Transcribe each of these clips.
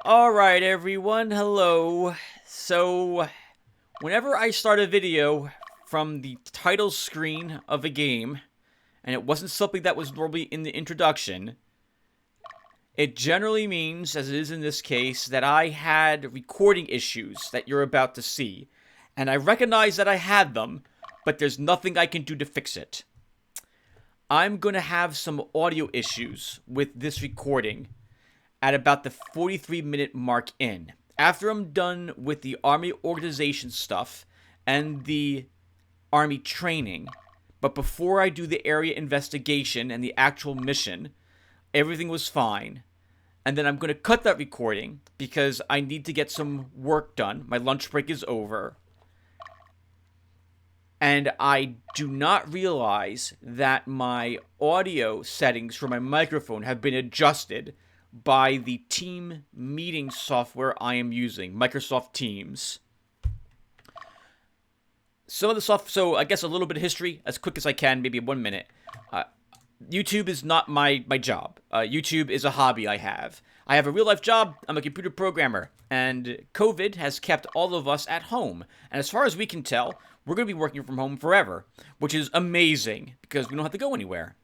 Alright everyone, hello. So, whenever I start a video from the title screen of a game, and it wasn't something that was normally in the introduction, it generally means, as it is in this case, that I had recording issues that you're about to see. And I recognize that I had them, but there's nothing I can do to fix it. I'm going to have some audio issues with this recording at about the 43-minute mark in. After I'm done with the Army organization stuff and the Army training, but before I do the area investigation and the actual mission, everything was fine. And then I'm going to cut that recording because I need to get some work done. My lunch break is over. And I do not realize that my audio settings for my microphone have been adjusted by the team meeting software I am using, Microsoft Teams. Some of the so I guess a little bit of history, as quick as I can, maybe 1 minute. YouTube is not my job. YouTube is a hobby I have. I have a real-life job. I'm a computer programmer. And COVID has kept all of us at home. And as far as we can tell, we're going to be working from home forever, which is amazing because we don't have to go anywhere.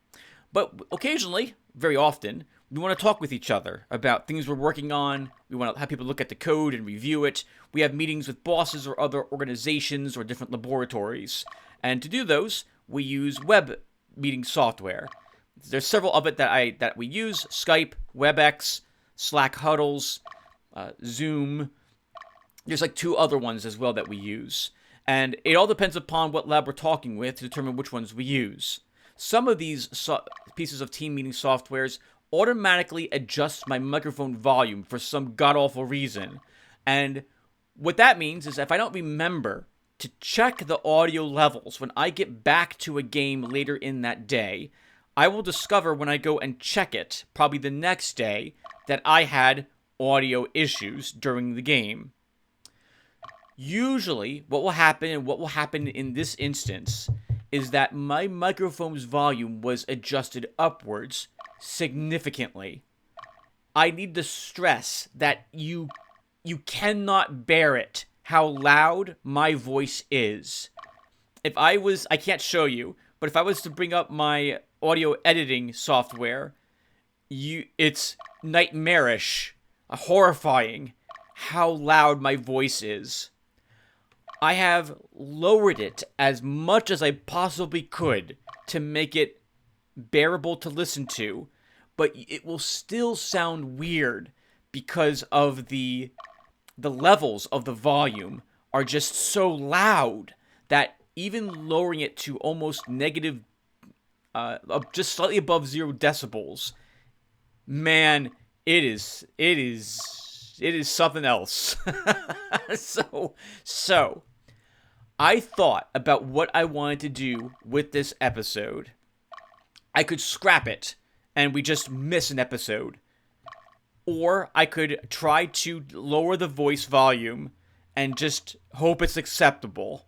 But occasionally, very often, we want to talk with each other about things we're working on. We want to have people look at the code and review it. We have meetings with bosses or other organizations or different laboratories. And to do those, we use web meeting software. There's several of it that we use: Skype, WebEx, Slack Huddles, Zoom. There's like 2 other ones as well that we use. And it all depends upon what lab we're talking with to determine which ones we use. Some of these pieces of team meeting softwares automatically adjust my microphone volume for some god-awful reason. And what that means is if I don't remember to check the audio levels when I get back to a game later in that day, I will discover when I go and check it, probably the next day, that I had audio issues during the game. Usually, what will happen in this instance, is that my microphone's volume was adjusted upwards significantly. I need to stress that you cannot bear it, how loud my voice is. I can't show you, but if I was to bring up my audio editing software, it's nightmarish, horrifying how loud my voice is. I have lowered it as much as I possibly could to make it bearable to listen to, but it will still sound weird because of the levels of the volume are just so loud that even lowering it to almost negative, just slightly above 0 decibels, man, it is something else. So I thought about what I wanted to do with this episode. I could scrap it and we just miss an episode. Or I could try to lower the voice volume and just hope it's acceptable.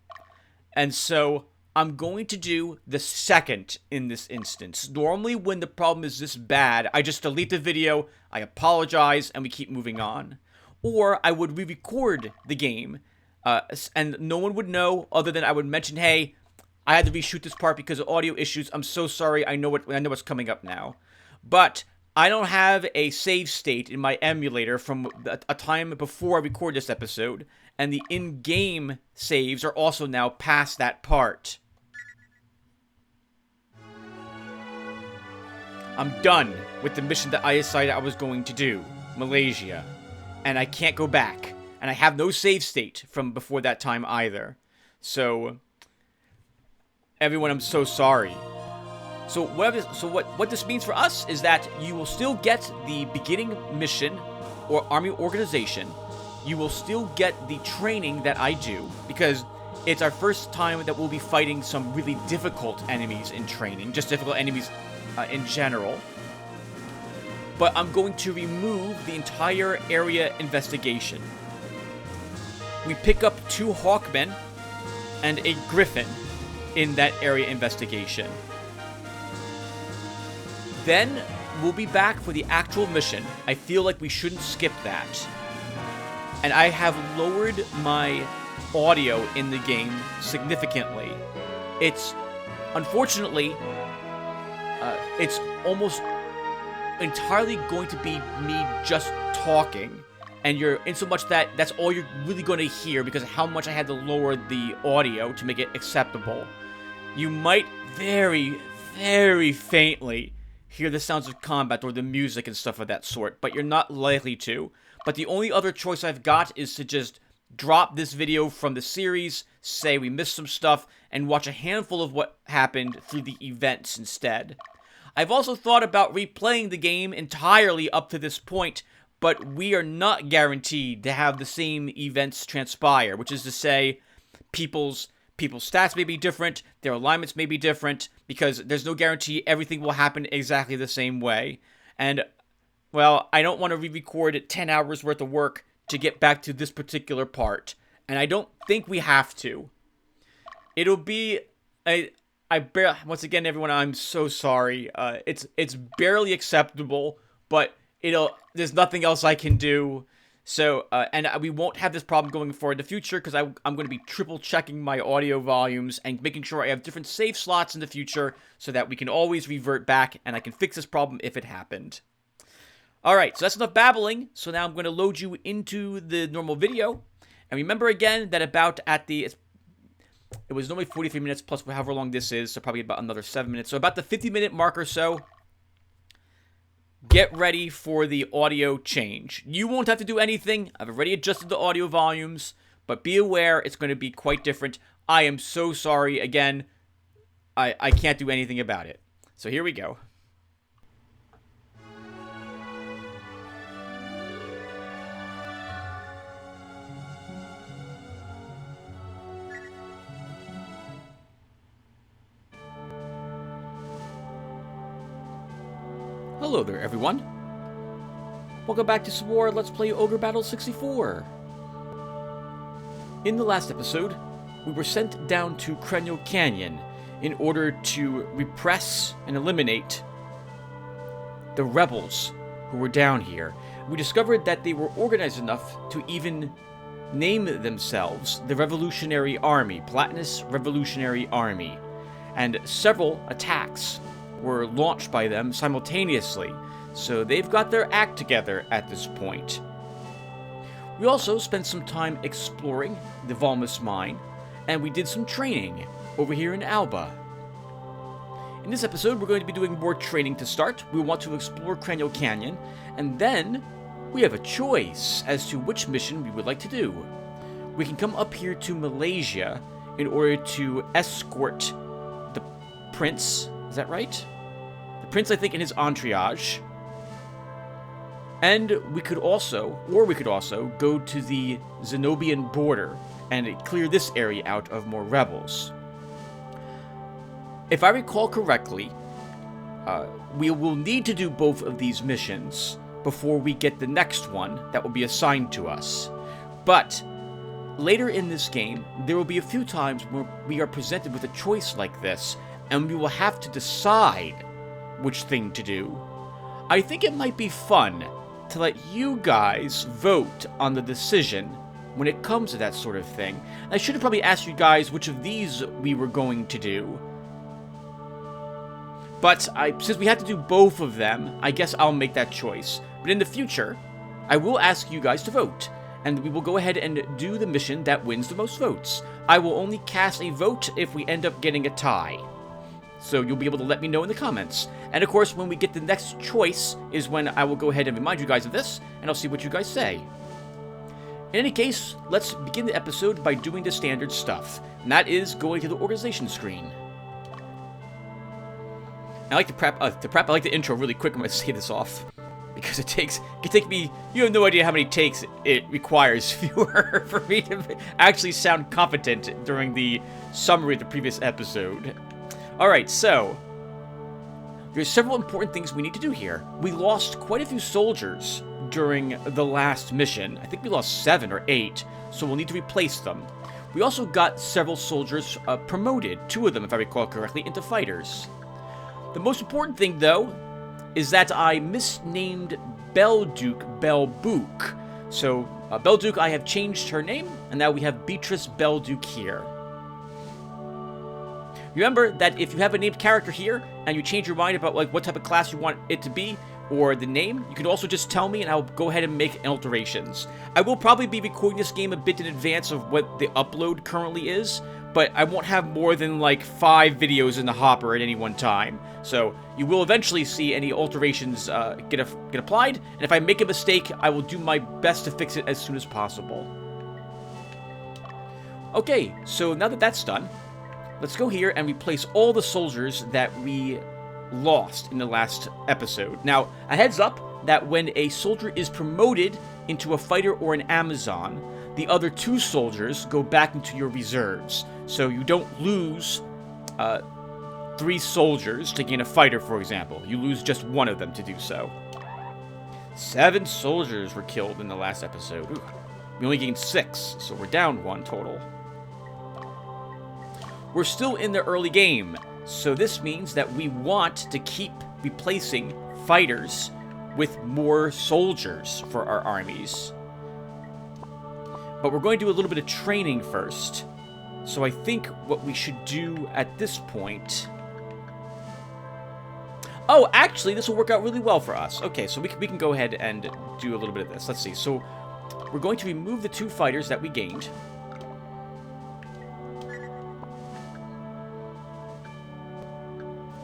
And so I'm going to do the second in this instance. Normally when the problem is this bad, I just delete the video, I apologize, and we keep moving on. Or I would re-record the game, and no one would know other than I would mention, hey, I had to reshoot this part because of audio issues. I'm so sorry. I know what's coming up now. But I don't have a save state in my emulator from a time before I record this episode, and the in-game saves are also now past that part. I'm done with the mission that I decided I was going to do, Malaysia, and I can't go back, and I have no save state from before that time either. So, everyone, I'm so sorry. So what this means for us is that you will still get the beginning mission or army organization. You will still get the training that I do because it's our first time that we'll be fighting some really difficult enemies in training, just difficult enemies in general. But I'm going to remove the entire area investigation. We pick up 2 Hawkmen and a Griffin in that area investigation. Then we'll be back for the actual mission. I feel like we shouldn't skip that. and I have lowered my audio in the game significantly. It's, unfortunately, it's almost entirely going to be me just talking, and you're in so much that that's all you're really going to hear because of how much I had to lower the audio to make it acceptable. You might very, very faintly hear the sounds of combat or the music and stuff of that sort, but you're not likely to. But the only other choice I've got is to just drop this video from the series, say we missed some stuff, and watch a handful of what happened through the events instead. I've also thought about replaying the game entirely up to this point, but we are not guaranteed to have the same events transpire, which is to say, people's stats may be different, their alignments may be different, because there's no guarantee everything will happen exactly the same way. And, well, I don't want to re-record 10 hours worth of work to get back to this particular part, and I don't think we have to. It'll be once again, everyone, I'm so sorry. It's barely acceptable, but there's nothing else I can do. So, and we won't have this problem going forward in the future because I'm going to be triple checking my audio volumes and making sure I have different save slots in the future so that we can always revert back and I can fix this problem if it happened. Alright, so that's enough babbling. So now I'm going to load you into the normal video. And remember again that it was normally 43 minutes plus however long this is, so probably about another 7 minutes. So about the 50-minute mark or so, get ready for the audio change. You won't have to do anything. I've already adjusted the audio volumes, but be aware it's going to be quite different. I am so sorry. Again, I can't do anything about it. So here we go. Hello there, everyone. Welcome back to some more Let's Play Ogre Battle 64. In the last episode, we were sent down to Cranial Canyon in order to repress and eliminate the rebels who were down here. We discovered that they were organized enough to even name themselves the Revolutionary Army, Platinus Revolutionary Army, and several attacks were launched by them simultaneously, so they've got their act together at this point. We also spent some time exploring the Valmus mine, and we did some training over here in Alba. In this episode, we're going to be doing more training to start. We want to explore Cranial Canyon, and then we have a choice as to which mission we would like to do. We can come up here to Malaysia in order to escort the prince. Is that right? The prince, I think, and his entourage. And we could also go to the Zenobian border and clear this area out of more rebels. If I recall correctly, we will need to do both of these missions before we get the next one that will be assigned to us. But later in this game, there will be a few times where we are presented with a choice like this, and we will have to decide which thing to do. I think it might be fun to let you guys vote on the decision when it comes to that sort of thing. I should have probably asked you guys which of these we were going to do. But since we had to do both of them, I guess I'll make that choice. But in the future, I will ask you guys to vote, and we will go ahead and do the mission that wins the most votes. I will only cast a vote if we end up getting a tie. So you'll be able to let me know in the comments. And of course, when we get the next choice is when I will go ahead and remind you guys of this, and I'll see what you guys say. In any case, let's begin the episode by doing the standard stuff, and that is going to the organization screen. I like to prep. I like the intro really quick. I'm going to say this off because it can take me. You have no idea how many takes it requires for me to actually sound competent during the summary of the previous episode. All right, so there's several important things we need to do here. We lost quite a few soldiers during the last mission. I think we lost 7 or 8, so we'll need to replace them. We also got several soldiers promoted, 2 of them, if I recall correctly, into fighters. The most important thing, though, is that I misnamed Belduke Belbook. So, Belduke, I have changed her name, and now we have Beatrice Belduke here. Remember that if you have a named character here, and you change your mind about like what type of class you want it to be, or the name, you can also just tell me, and I'll go ahead and make alterations. I will probably be recording this game a bit in advance of what the upload currently is, but I won't have more than like 5 videos in the hopper at any one time. So you will eventually see any alterations get applied, and if I make a mistake, I will do my best to fix it as soon as possible. Okay, so now that that's done, let's go here and replace all the soldiers that we lost in the last episode. Now, a heads up that when a soldier is promoted into a fighter or an Amazon, the other 2 soldiers go back into your reserves. So you don't lose 3 soldiers to gain a fighter, for example. You lose just 1 of them to do so. 7 soldiers were killed in the last episode. Ooh. We only gained 6, so we're down 1 total. We're still in the early game, so this means that we want to keep replacing fighters with more soldiers for our armies. But we're going to do a little bit of training first. So I think what we should do at this point... Oh, actually, this will work out really well for us. Okay, so we can go ahead and do a little bit of this. Let's see. So we're going to remove the 2 fighters that we gained.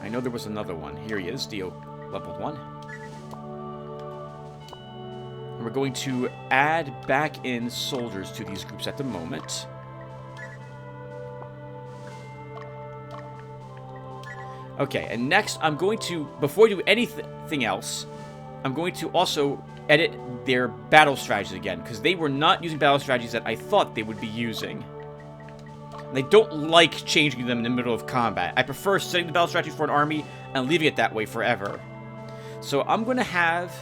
I know there was another one. Here he is, Dio leveled 1. And we're going to add back in soldiers to these groups at the moment. Okay, and next I'm going to, before I do anything else, I'm going to also edit their battle strategies again, because they were not using battle strategies that I thought they would be using. And I don't like changing them in the middle of combat. I prefer setting the battle strategy for an army and leaving it that way forever. So I'm going to have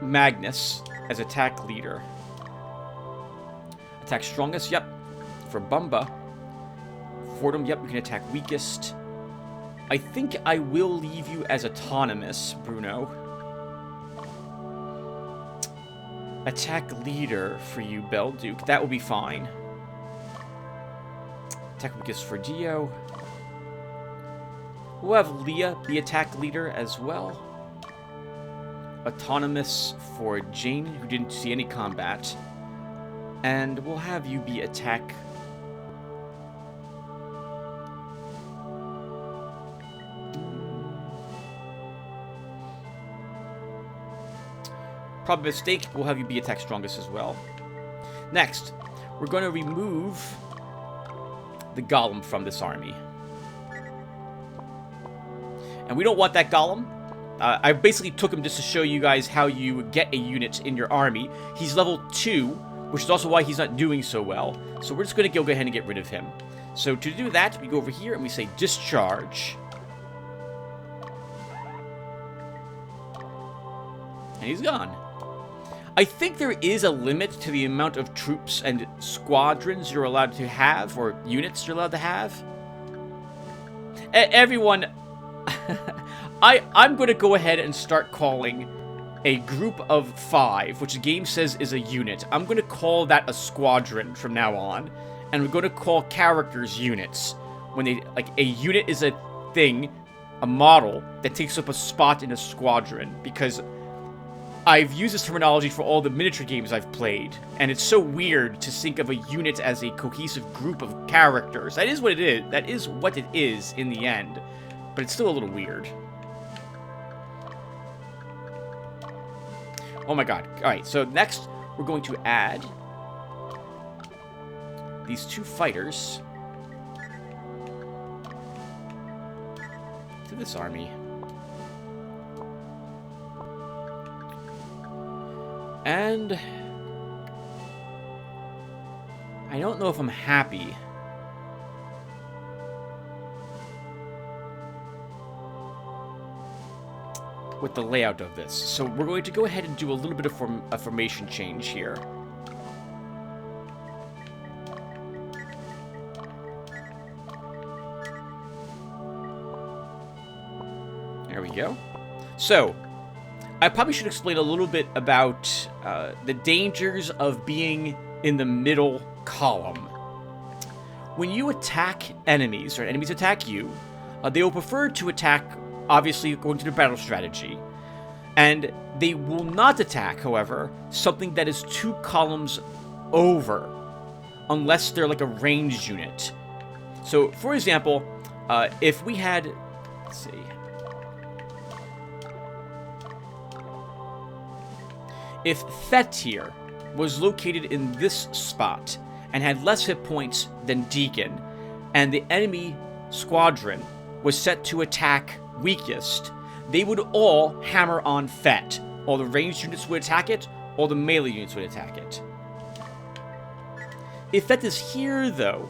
Magnus as attack leader. Attack strongest, yep. For Bumba. Fordham, yep, we can attack weakest. I think I will leave you as autonomous, Bruno. Attack leader for you, Belduke. That will be fine. Attack weakest for Dio. We'll have Leah be attack leader as well. Autonomous for Jane, who didn't see any combat. And we'll have you be attack... Probably a mistake, we'll have you be attack strongest as well. Next, we're going to remove the Golem from this army. And we don't want that Golem. I basically took him just to show you guys how you get a unit in your army. He's level 2, which is also why he's not doing so well. So we're just going to go ahead and get rid of him. So to do that, we go over here and we say discharge. And he's gone. I think there is a limit to the amount of troops and squadrons you're allowed to have, or units you're allowed to have. Everyone, I'm going to go ahead and start calling a group of 5, which the game says is a unit. I'm going to call that a squadron from now on, and we're going to call characters units. When they, like, a unit is a thing, a model, that takes up a spot in a squadron, because I've used this terminology for all the miniature games I've played, and it's so weird to think of a unit as a cohesive group of characters. That is what it is. That is what it is in the end, but it's still a little weird. Oh my god. Alright, so next we're going to add these 2 fighters to this army. And I don't know if I'm happy. With the layout of this. So we're going to go ahead and do a little bit of a formation change here. There we go. So, I probably should explain a little bit about the dangers of being in the middle column. When you attack enemies, or enemies attack you, they will prefer to attack, obviously, according to their battle strategy. And they will not attack, however, something that is 2 columns over, unless they're like a ranged unit. So, for example, if we had, let's see, if Thet here was located in this spot and had less hit points than Deacon, and the enemy squadron was set to attack weakest, they would all hammer on Thet. All the ranged units would attack it, all the melee units would attack it. If Thet is here, though,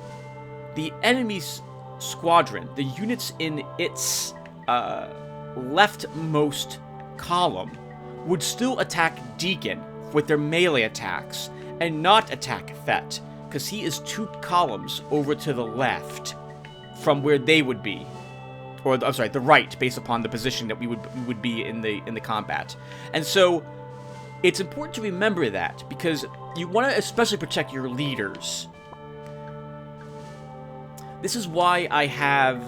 the enemy's squadron, the units in its leftmost column, would still attack Deacon with their melee attacks, and not attack Thet, because he is 2 columns over to the left from where they would be. Or, I'm sorry, the right, based upon the position that we would be in the combat. And so, it's important to remember that, because you want to especially protect your leaders. This is why I have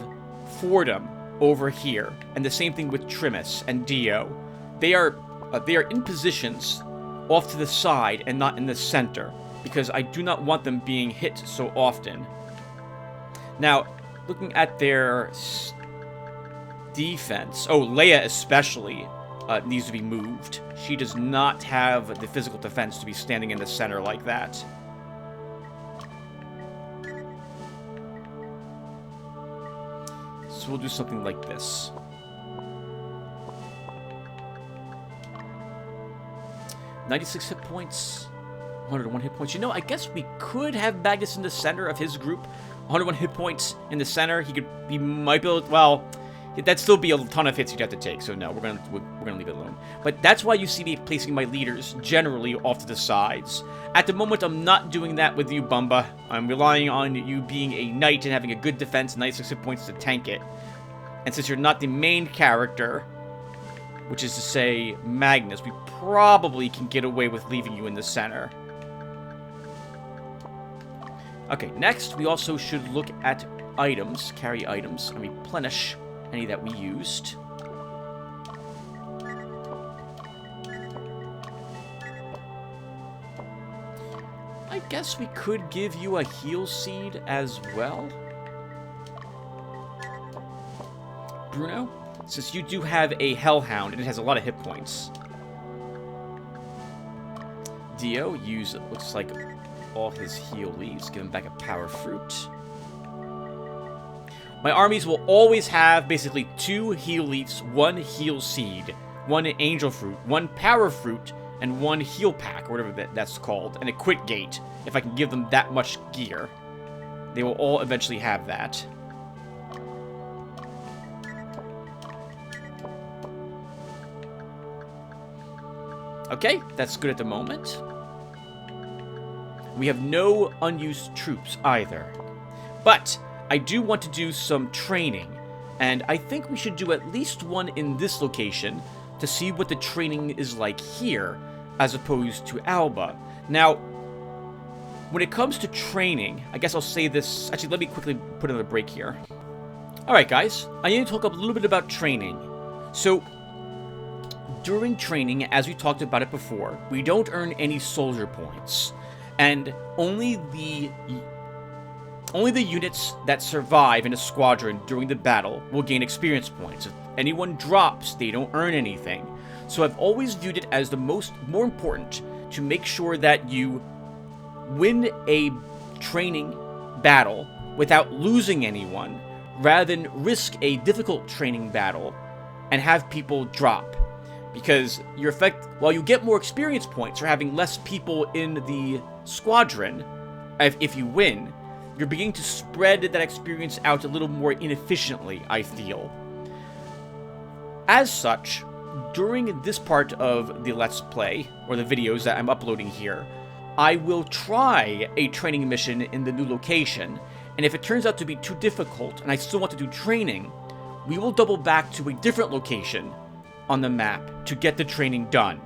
Fordham over here, and the same thing with Trimus and Dio. They are in positions off to the side and not in the center, because I do not want them being hit so often. Now, looking at their defense, Leia especially needs to be moved. She does not have the physical defense to be standing in the center like that. So we'll do something like this. 96 hit points, 101 hit points. You know, I guess we could have Magnus in the center of his group. 101 hit points in the center. He might be able to, well, that'd still be a ton of hits he'd have to take. So no, we're gonna leave it alone. But that's why you see me placing my leaders generally off to the sides. At the moment, I'm not doing that with you, Bumba. I'm relying on you being a knight and having a good defense, 96 hit points to tank it. And since you're not the main character, which is to say Magnus, we probably can get away with leaving you in the center. Okay, next we also should look at items, carry items, and replenish any that we used. I guess we could give you a heal seed as well. Bruno, since you do have a Hellhound and it has a lot of hit points. Dio, use, it looks like, all his heal leaves. Give him back a power fruit. My armies will always have basically 2 heal leaves, 1 heal seed, 1 angel fruit, 1 power fruit, and 1 heal pack, or whatever that's called, and a quit gate. If I can give them that much gear, they will all eventually have that. Okay, that's good at the moment. We have no unused troops either. But I do want to do some training, and I think we should do at least one in this location to see what the training is like here, as opposed to Alba. Now, when it comes to training, I guess I'll say this. Actually, let me quickly put another break here. Alright guys, I need to talk a little bit about training. So, during training, as we talked about it before, we don't earn any soldier points. And only the units that survive in a squadron during the battle will gain experience points. If anyone drops, they don't earn anything. So I've always viewed it as the more important to make sure that you win a training battle without losing anyone, rather than risk a difficult training battle and have people drop. Because while you get more experience points for having less people in the squadron, if you win, you're beginning to spread that experience out a little more inefficiently, I feel. As such, during this part of the Let's Play, or the videos that I'm uploading here, I will try a training mission in the new location, and if it turns out to be too difficult and I still want to do training, we will double back to a different location on the map to get the training done.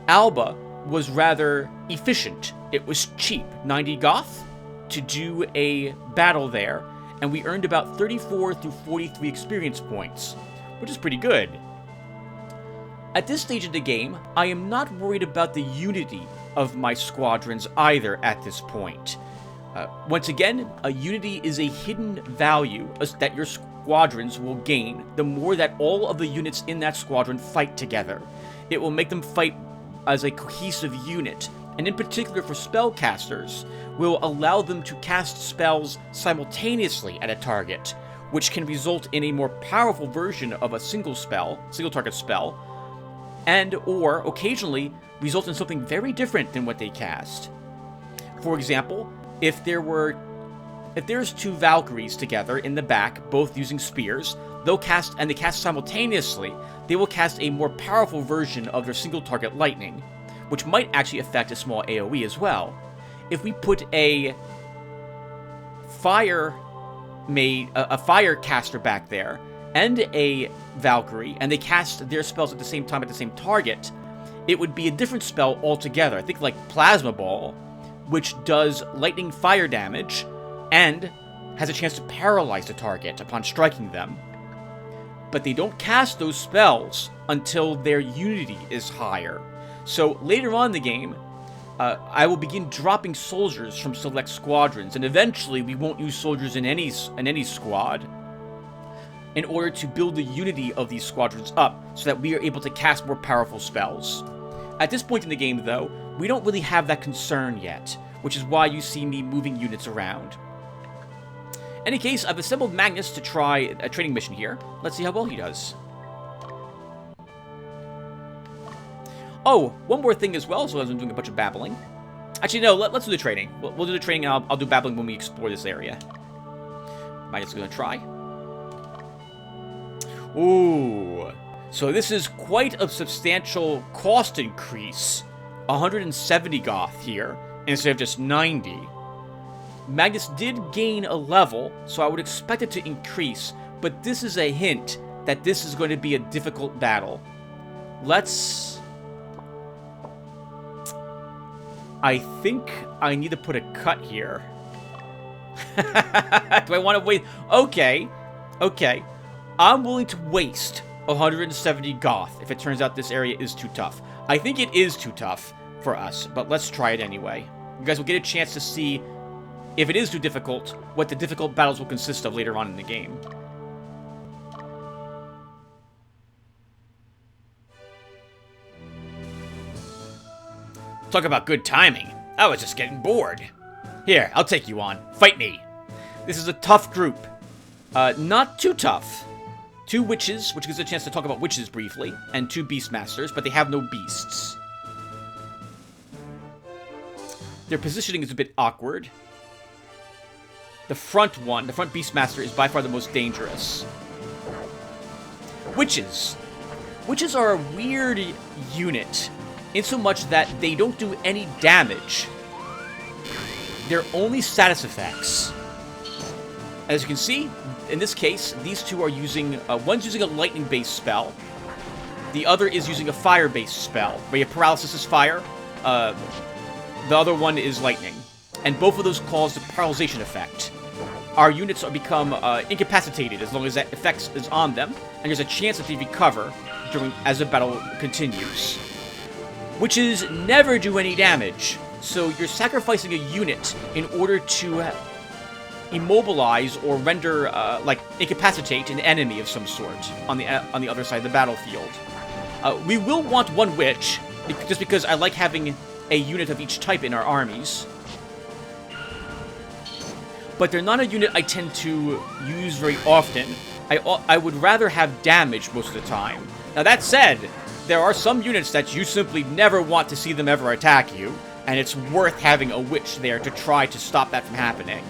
Alba was rather efficient. It was cheap, 90 Goth, to do a battle there, and we earned about 34 through 43 experience points, which is pretty good. At this stage of the game, I am not worried about the unity of my squadrons either at this point. Once again, a unity is a hidden value that your squadrons will gain the more that all of the units in that squadron fight together. It will make them fight as a cohesive unit, and in particular for spellcasters, will allow them to cast spells simultaneously at a target, which can result in a more powerful version of a single target spell, and or occasionally result in something very different than what they cast. For example, if there's two Valkyries together in the back, both using spears, they cast simultaneously, they will cast a more powerful version of their single target lightning, which might actually affect a small AoE as well. If we put a fire caster back there and a Valkyrie, and they cast their spells at the same time at the same target, it would be a different spell altogether. I think like Plasma Ball, which does lightning fire damage and has a chance to paralyze the target upon striking them. But they don't cast those spells until their unity is higher. So later on in the game, I will begin dropping soldiers from select squadrons, and eventually we won't use soldiers in any squad, in order to build the unity of these squadrons up so that we are able to cast more powerful spells. At this point in the game, though, we don't really have that concern yet, which is why you see me moving units around. In any case, I've assembled Magnus to try a training mission here. Let's see how well he does. Oh, one more thing as well, so as I'm doing a bunch of babbling. Actually, no, let's do the training. We'll do the training, and I'll do babbling when we explore this area. Magnus is going to try. Ooh. So this is quite a substantial cost increase. 170 Goth here, instead of just 90. Magnus did gain a level, so I would expect it to increase, but this is a hint that this is going to be a difficult battle. I think I need to put a cut here. Do I want to wait? Okay. I'm willing to waste 170 Goth if it turns out this area is too tough. I think it is too tough for us, but let's try it anyway. You guys will get a chance to see, if it is too difficult, what the difficult battles will consist of later on in the game. Talk about good timing. I was just getting bored. Here, I'll take you on. Fight me. This is a tough group. Not too tough. 2 witches, which gives a chance to talk about witches briefly, and 2 beastmasters, but they have no beasts. Their positioning is a bit awkward. The front beastmaster, is by far the most dangerous. Witches. Witches are a weird unit, in so much that they don't do any damage. They're only status effects. As you can see, in this case, these two are using, one's using a lightning-based spell. The other is using a fire-based spell, where your paralysis is fire. The other one is lightning. And both of those cause the paralyzation effect. Our units become incapacitated as long as that effect is on them, and there's a chance that they recover as the battle continues. Witches never do any damage, so you're sacrificing a unit in order to immobilize or render, incapacitate an enemy of some sort on the other side of the battlefield. We will want one witch, just because I like having a unit of each type in our armies. But they're not a unit I tend to use very often. I would rather have damage most of the time. Now that said, there are some units that you simply never want to see them ever attack you, and it's worth having a witch there to try to stop that from happening.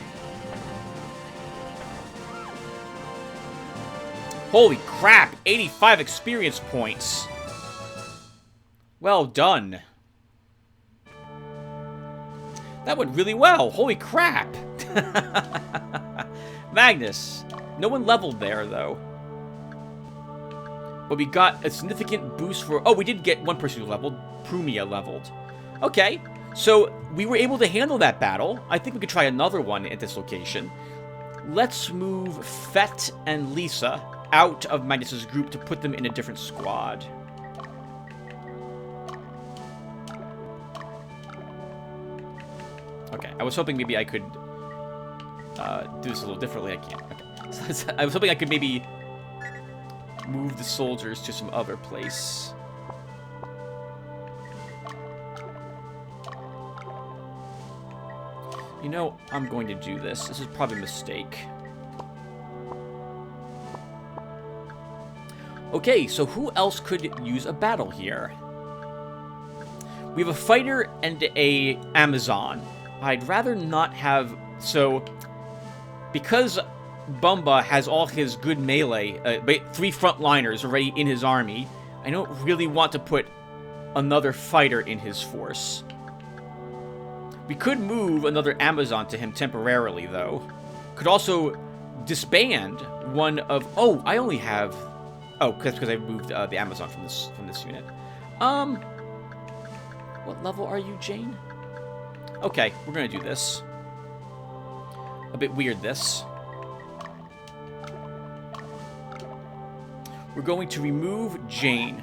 Holy crap, 85 experience points. Well done. That went really well, holy crap. Magnus. No one leveled there, though. But we got a significant boost for... Oh, we did get one person who leveled. Prumia leveled. Okay, so we were able to handle that battle. I think we could try another one at this location. Let's move Fett and Lisa out of Magnus's group to put them in a different squad. Okay, I was hoping maybe I could do this a little differently. I can't. Okay. So I was hoping I could maybe move the soldiers to some other place. You know, I'm going to do this. This is probably a mistake. Okay, so who else could use a battle here? We have a fighter and a Amazon. I'd rather not have... So, because Bumba has all his good melee, 3 frontliners already in his army, I don't really want to put another fighter in his force. We could move another Amazon to him temporarily, though. Could also disband one of... Oh, I only have... Oh, because I moved the Amazon from this unit. What level are you, Jane? Okay, we're gonna do this. A bit weird, this. We're going to remove Jane,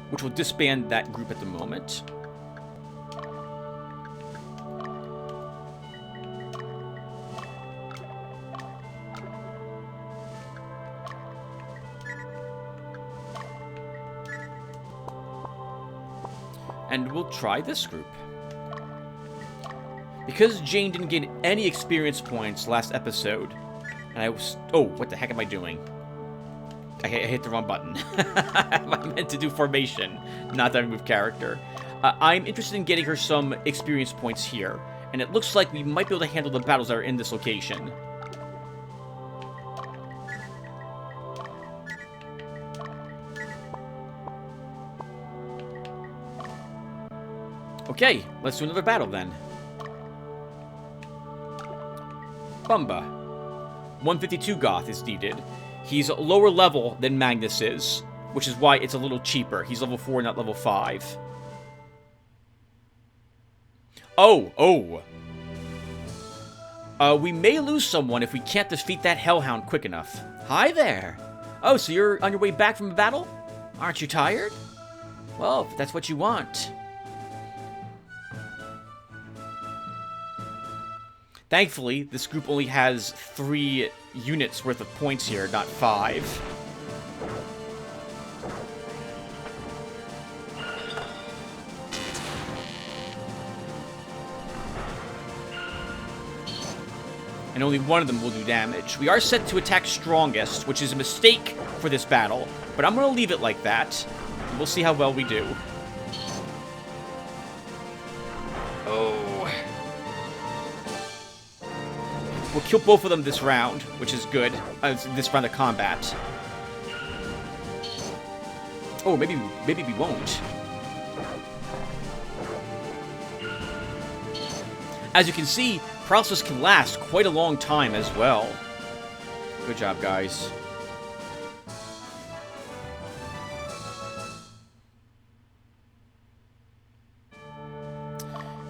which will disband that group at the moment. And we'll try this group. Because Jane didn't get any experience points last episode, and I was... Oh, what the heck am I doing? I hit the wrong button. I meant to do formation, not that I move character. I'm interested in getting her some experience points here, and it looks like we might be able to handle the battles that are in this location. Okay, let's do another battle then. Bumba. 152 Goth is needed. He's lower level than Magnus is, which is why it's a little cheaper. He's level 4, not level 5. Oh. We may lose someone if we can't defeat that Hellhound quick enough. Hi there. Oh, so you're on your way back from a battle? Aren't you tired? Well, if that's what you want. Thankfully, this group only has 3 units worth of points here, not 5. And only one of them will do damage. We are set to attack strongest, which is a mistake for this battle, but I'm going to leave it like that. We'll see how well we do. Oh. We'll kill both of them this round, which is good. This round of combat. Oh, maybe we won't. As you can see, paralysis can last quite a long time as well. Good job, guys.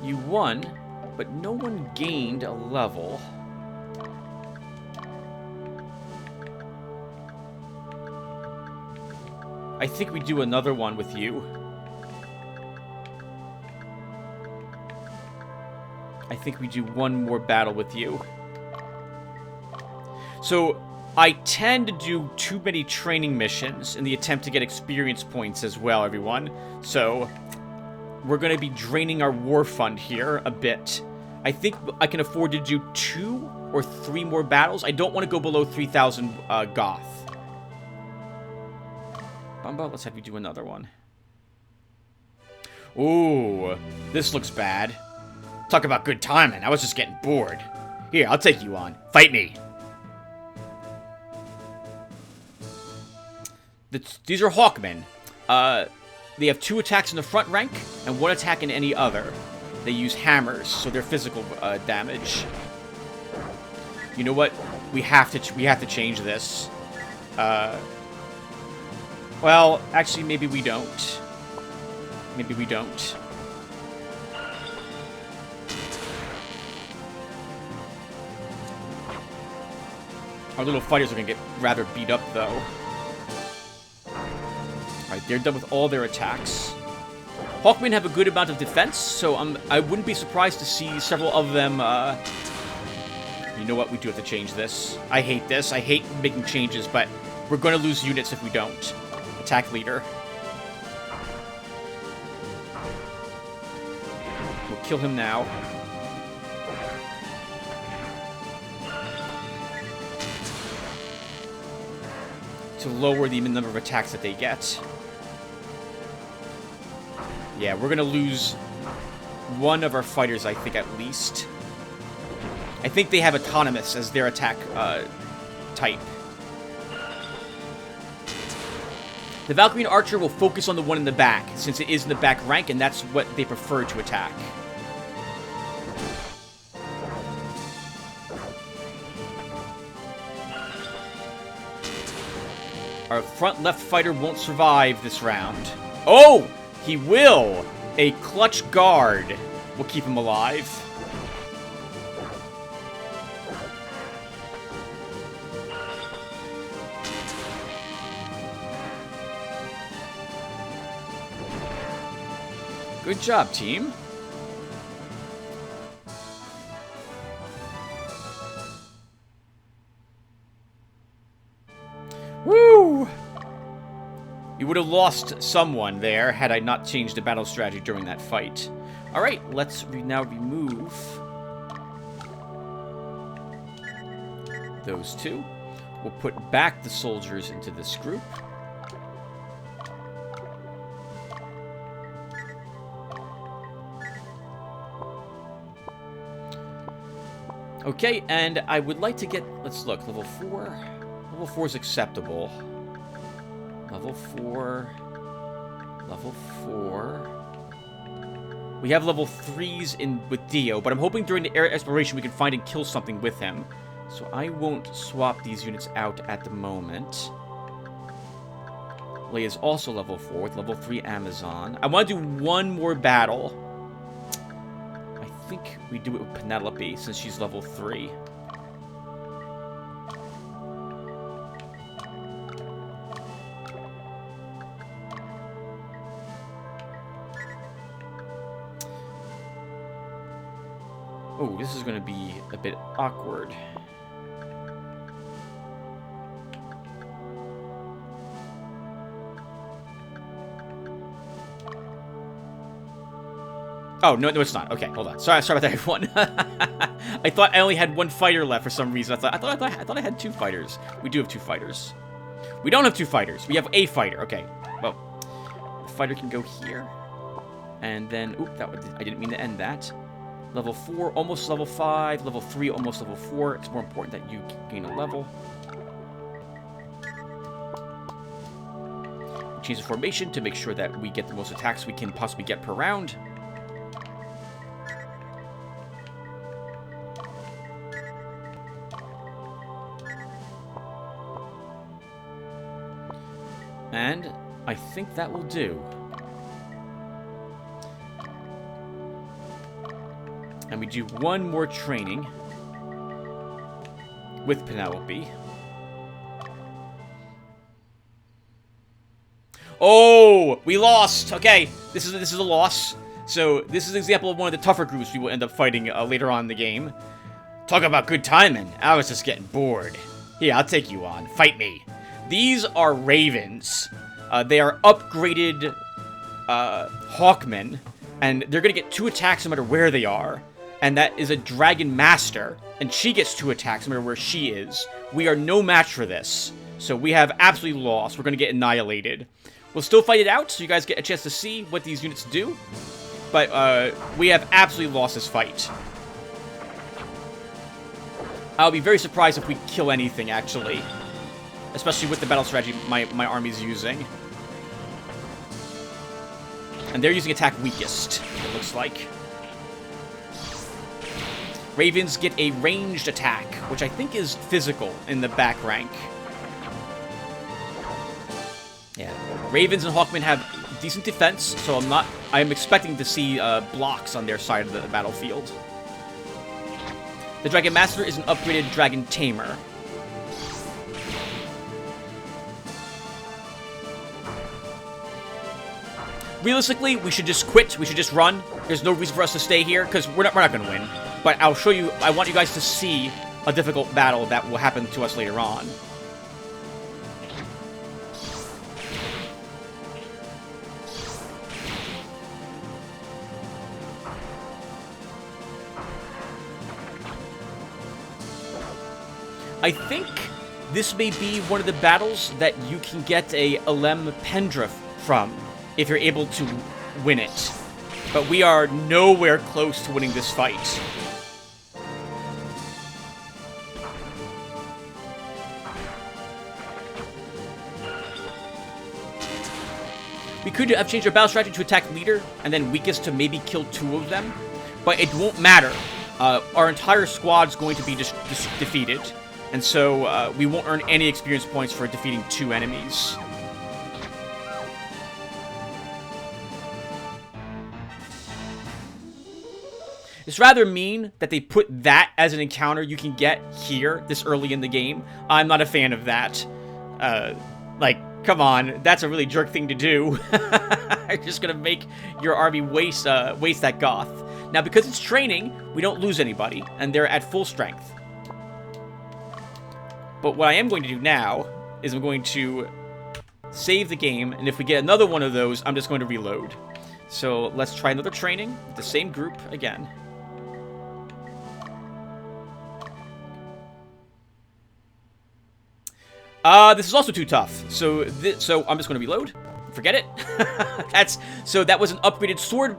You won, but no one gained a level. I think we do another one with you. I think we do one more battle with you. So, I tend to do too many training missions in the attempt to get experience points as well, everyone. So, we're going to be draining our war fund here a bit. I think I can afford to do 2 or 3 more battles. I don't want to go below 3,000 Goth. Bumba, let's have you do another one. Ooh, this looks bad. Talk about good timing. I was just getting bored. Here, I'll take you on. Fight me. These are Hawkmen. They have 2 attacks in the front rank and 1 attack in any other. They use hammers, so they're physical damage. You know what? We have to change this. Well, actually, maybe we don't. Maybe we don't. Our little fighters are going to get rather beat up, though. Alright, they're done with all their attacks. Hawkmen have a good amount of defense, so I wouldn't be surprised to see several of them, You know what? We do have to change this. I hate this. I hate making changes, but we're going to lose units if we don't. Attack leader. We'll kill him now. To lower the number of attacks that they get. Yeah, we're gonna lose one of our fighters, I think, at least. I think they have autonomous as their attack type. The Valkyrian Archer will focus on the one in the back, since it is in the back rank, and that's what they prefer to attack. Our front left fighter won't survive this round. Oh! He will! A clutch guard will keep him alive. Good job, team. Woo! We would have lost someone there had I not changed the battle strategy during that fight. Alright, let's now remove those two. We'll put back the soldiers into this group. Okay, and I would like to get... Let's look. Level 4. Level 4 is acceptable. Level 4. Level 4. We have level 3s with Dio, but I'm hoping during the air exploration we can find and kill something with him. So I won't swap these units out at the moment. Leia's also level 4 with level 3 Amazon. I want to do one more battle. I think we do it with Penelope since she's level 3. Oh, this is going to be a bit awkward. Oh, no, it's not. Okay, hold on. Sorry about that, everyone. I thought I only had one fighter left for some reason. I thought I had 2 fighters. We do have 2 fighters. We don't have 2 fighters. We have a fighter. Okay, well, the fighter can go here. And then, oop, I didn't mean to end that. Level 4, almost level 5. Level 3, almost level 4. It's more important that you gain a level. Change the formation to make sure that we get the most attacks we can possibly get per round. And I think that will do. And we do one more training with Penelope. Oh, we lost. Okay, this is a loss. So this is an example of one of the tougher groups we will end up fighting later on in the game. Talk about good timing. I was just getting bored. Here, I'll take you on. Fight me. These are Ravens. They are upgraded Hawkmen, and they're going to get 2 attacks no matter where they are. And that is a Dragon Master, and she gets 2 attacks no matter where she is. We are no match for this, so we have absolutely lost. We're going to get annihilated. We'll still fight it out, so you guys get a chance to see what these units do. But we have absolutely lost this fight. I'll be very surprised if we kill anything, actually. Especially with the battle strategy my army's using. And they're using attack weakest, it looks like. Ravens get a ranged attack, which I think is physical in the back rank. Yeah. Ravens and Hawkmen have decent defense, so I'm expecting to see blocks on their side of the battlefield. The Dragon Master is an upgraded Dragon Tamer. Realistically, we should just quit. We should just run. There's no reason for us to stay here, because we're not going to win. But I'll show you, I want you guys to see a difficult battle that will happen to us later on. I think this may be one of the battles that you can get a Alem Pendriff from, if you're able to win it. But we are nowhere close to winning this fight. We could have changed our battle strategy to attack leader, and then weakest to maybe kill 2 of them. But it won't matter. Our entire squad's going to be just defeated. And so we won't earn any experience points for defeating 2 enemies. It's rather mean that they put that as an encounter you can get here this early in the game. I'm not a fan of that. Like, come on, that's a really jerk thing to do. You're just gonna make your army waste that goth. Now, because it's training, we don't lose anybody, and they're at full strength. But what I am going to do now is I'm going to save the game, and if we get another one of those, I'm just going to reload. So let's try another training with the same group again. This is also too tough. So I'm just going to reload. Forget it. That was an upgraded sword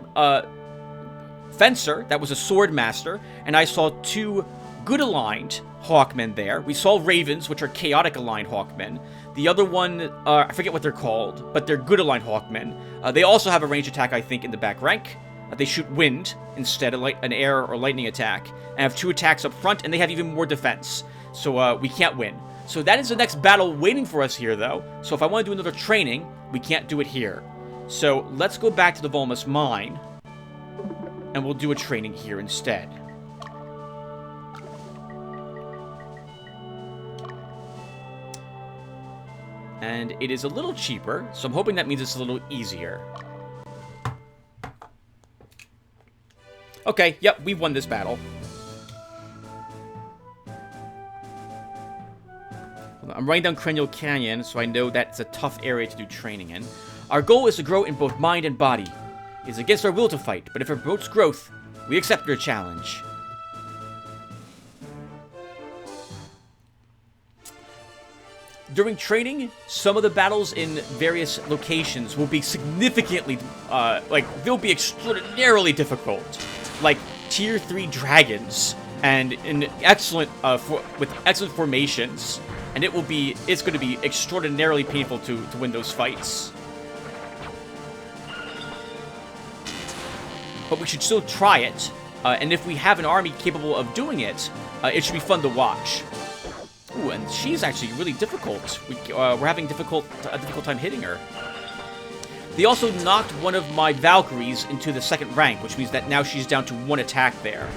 fencer. That was a sword master, and I saw 2 good aligned Hawkmen there. We saw Ravens, which are chaotic aligned Hawkmen. The other one, I forget what they're called, but they're good aligned Hawkmen. They also have a range attack, I think, in the back rank. They shoot wind instead of an air or lightning attack, and have 2 attacks up front, and they have even more defense. So we can't win. So that is the next battle waiting for us here, though. So if I want to do another training, we can't do it here. So let's go back to the Volmus Mine, and we'll do a training here instead. And it is a little cheaper, so I'm hoping that means it's a little easier. Okay, yep, we won this battle. I'm writing down Cranial Canyon, so I know that's a tough area to do training in. Our goal is to grow in both mind and body. It is against our will to fight, but if it promotes growth, we accept your challenge. During training, some of the battles in various locations will be significantly, they'll be extraordinarily difficult. Like Tier 3 dragons, and in excellent, with excellent formations. And it's going to be extraordinarily painful to win those fights. But we should still try it, and if we have an army capable of doing it, it should be fun to watch. Ooh, and she's actually really difficult. We're having a difficult time hitting her. They also knocked one of my Valkyries into the 2nd rank, which means that now she's down to 1 attack there.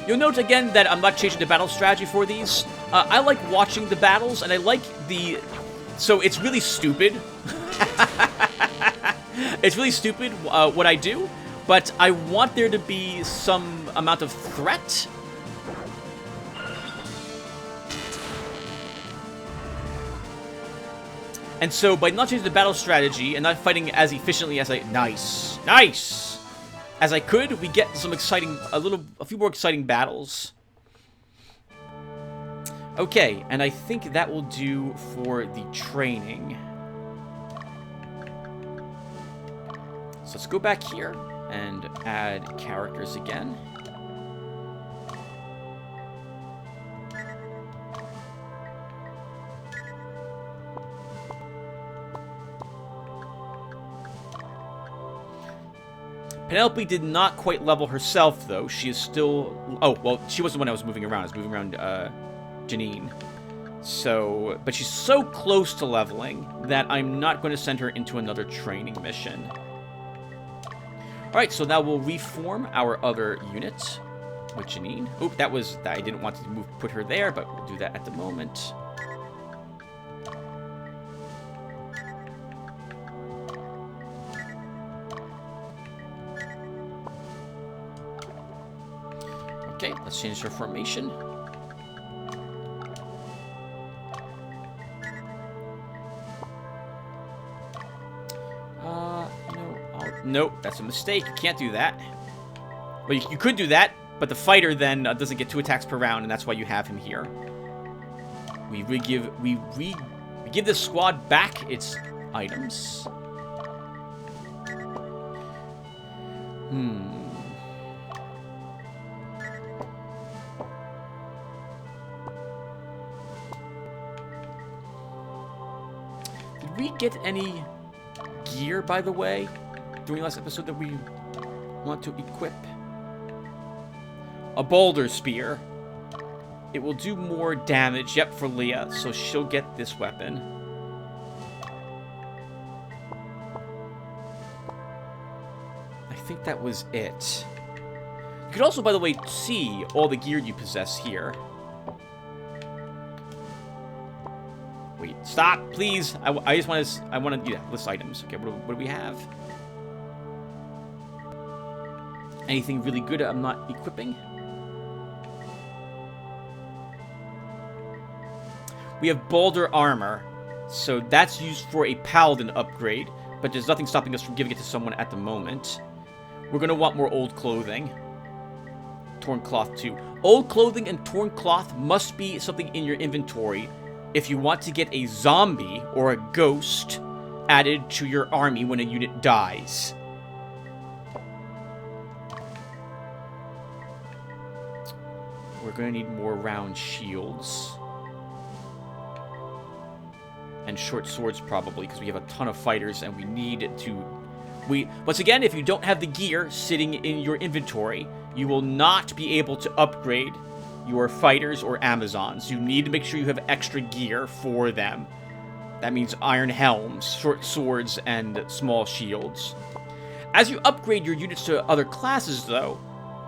You'll note again that I'm not changing the battle strategy for these. I like watching the battles, and I like the... So it's really stupid. It's really stupid what I do, but I want there to be some amount of threat. And so by not changing the battle strategy and not fighting as efficiently as Nice! As I could, we get some exciting, a few more exciting battles. Okay, and I think that will do for the training. So let's go back here and add characters again. Penelope did not quite level herself, though. She is still... Oh, well, she wasn't the one I was moving around. I was moving around Janine. So... But she's so close to leveling that I'm not going to send her into another training mission. Alright, so now we'll reform our other unit with Janine. Oop, that was... I didn't want to put her there, but we'll do that at the moment. Okay, let's change our formation. Nope, that's a mistake. You can't do that. Well, you could do that, but the fighter then doesn't get 2 attacks per round, and that's why you have him here. We give this squad back its items. Did we get any gear, by the way, during the last episode that we want to equip? A boulder spear. It will do more damage, yep, for Leah, so she'll get this weapon. I think that was it. You could also, by the way, see all the gear you possess here. Wait, stop, please. I just want to... I want to... Yeah, list items. Okay, what do we have? Anything really good I'm not equipping? We have Boulder Armor. So that's used for a Paladin upgrade. But there's nothing stopping us from giving it to someone at the moment. We're going to want more old clothing. Torn cloth too. Old clothing and torn cloth must be something in your inventory if you want to get a zombie or a ghost added to your army when a unit dies. We're going to need more round shields. And short swords probably, because we have a ton of fighters and we need to... Once again, if you don't have the gear sitting in your inventory, you will not be able to upgrade your fighters or Amazons. You need to make sure you have extra gear for them. That means iron helms, short swords, and small shields. As you upgrade your units to other classes, though,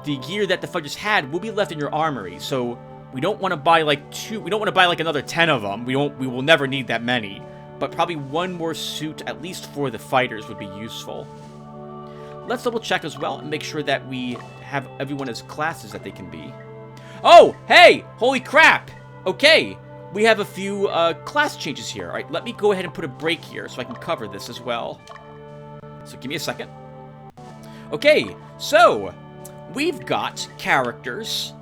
the gear that the fighters had will be left in your armory, so we don't want to buy like we don't want to buy like another 10 of them. We will never need that many. But probably one more suit, at least for the fighters, would be useful. Let's double check as well and make sure that we have everyone as classes that they can be. Oh, hey! Holy crap! Okay, we have a few class changes here. All right, let me go ahead and put a break here so I can cover this as well. So give me a second. Okay, so we've got characters.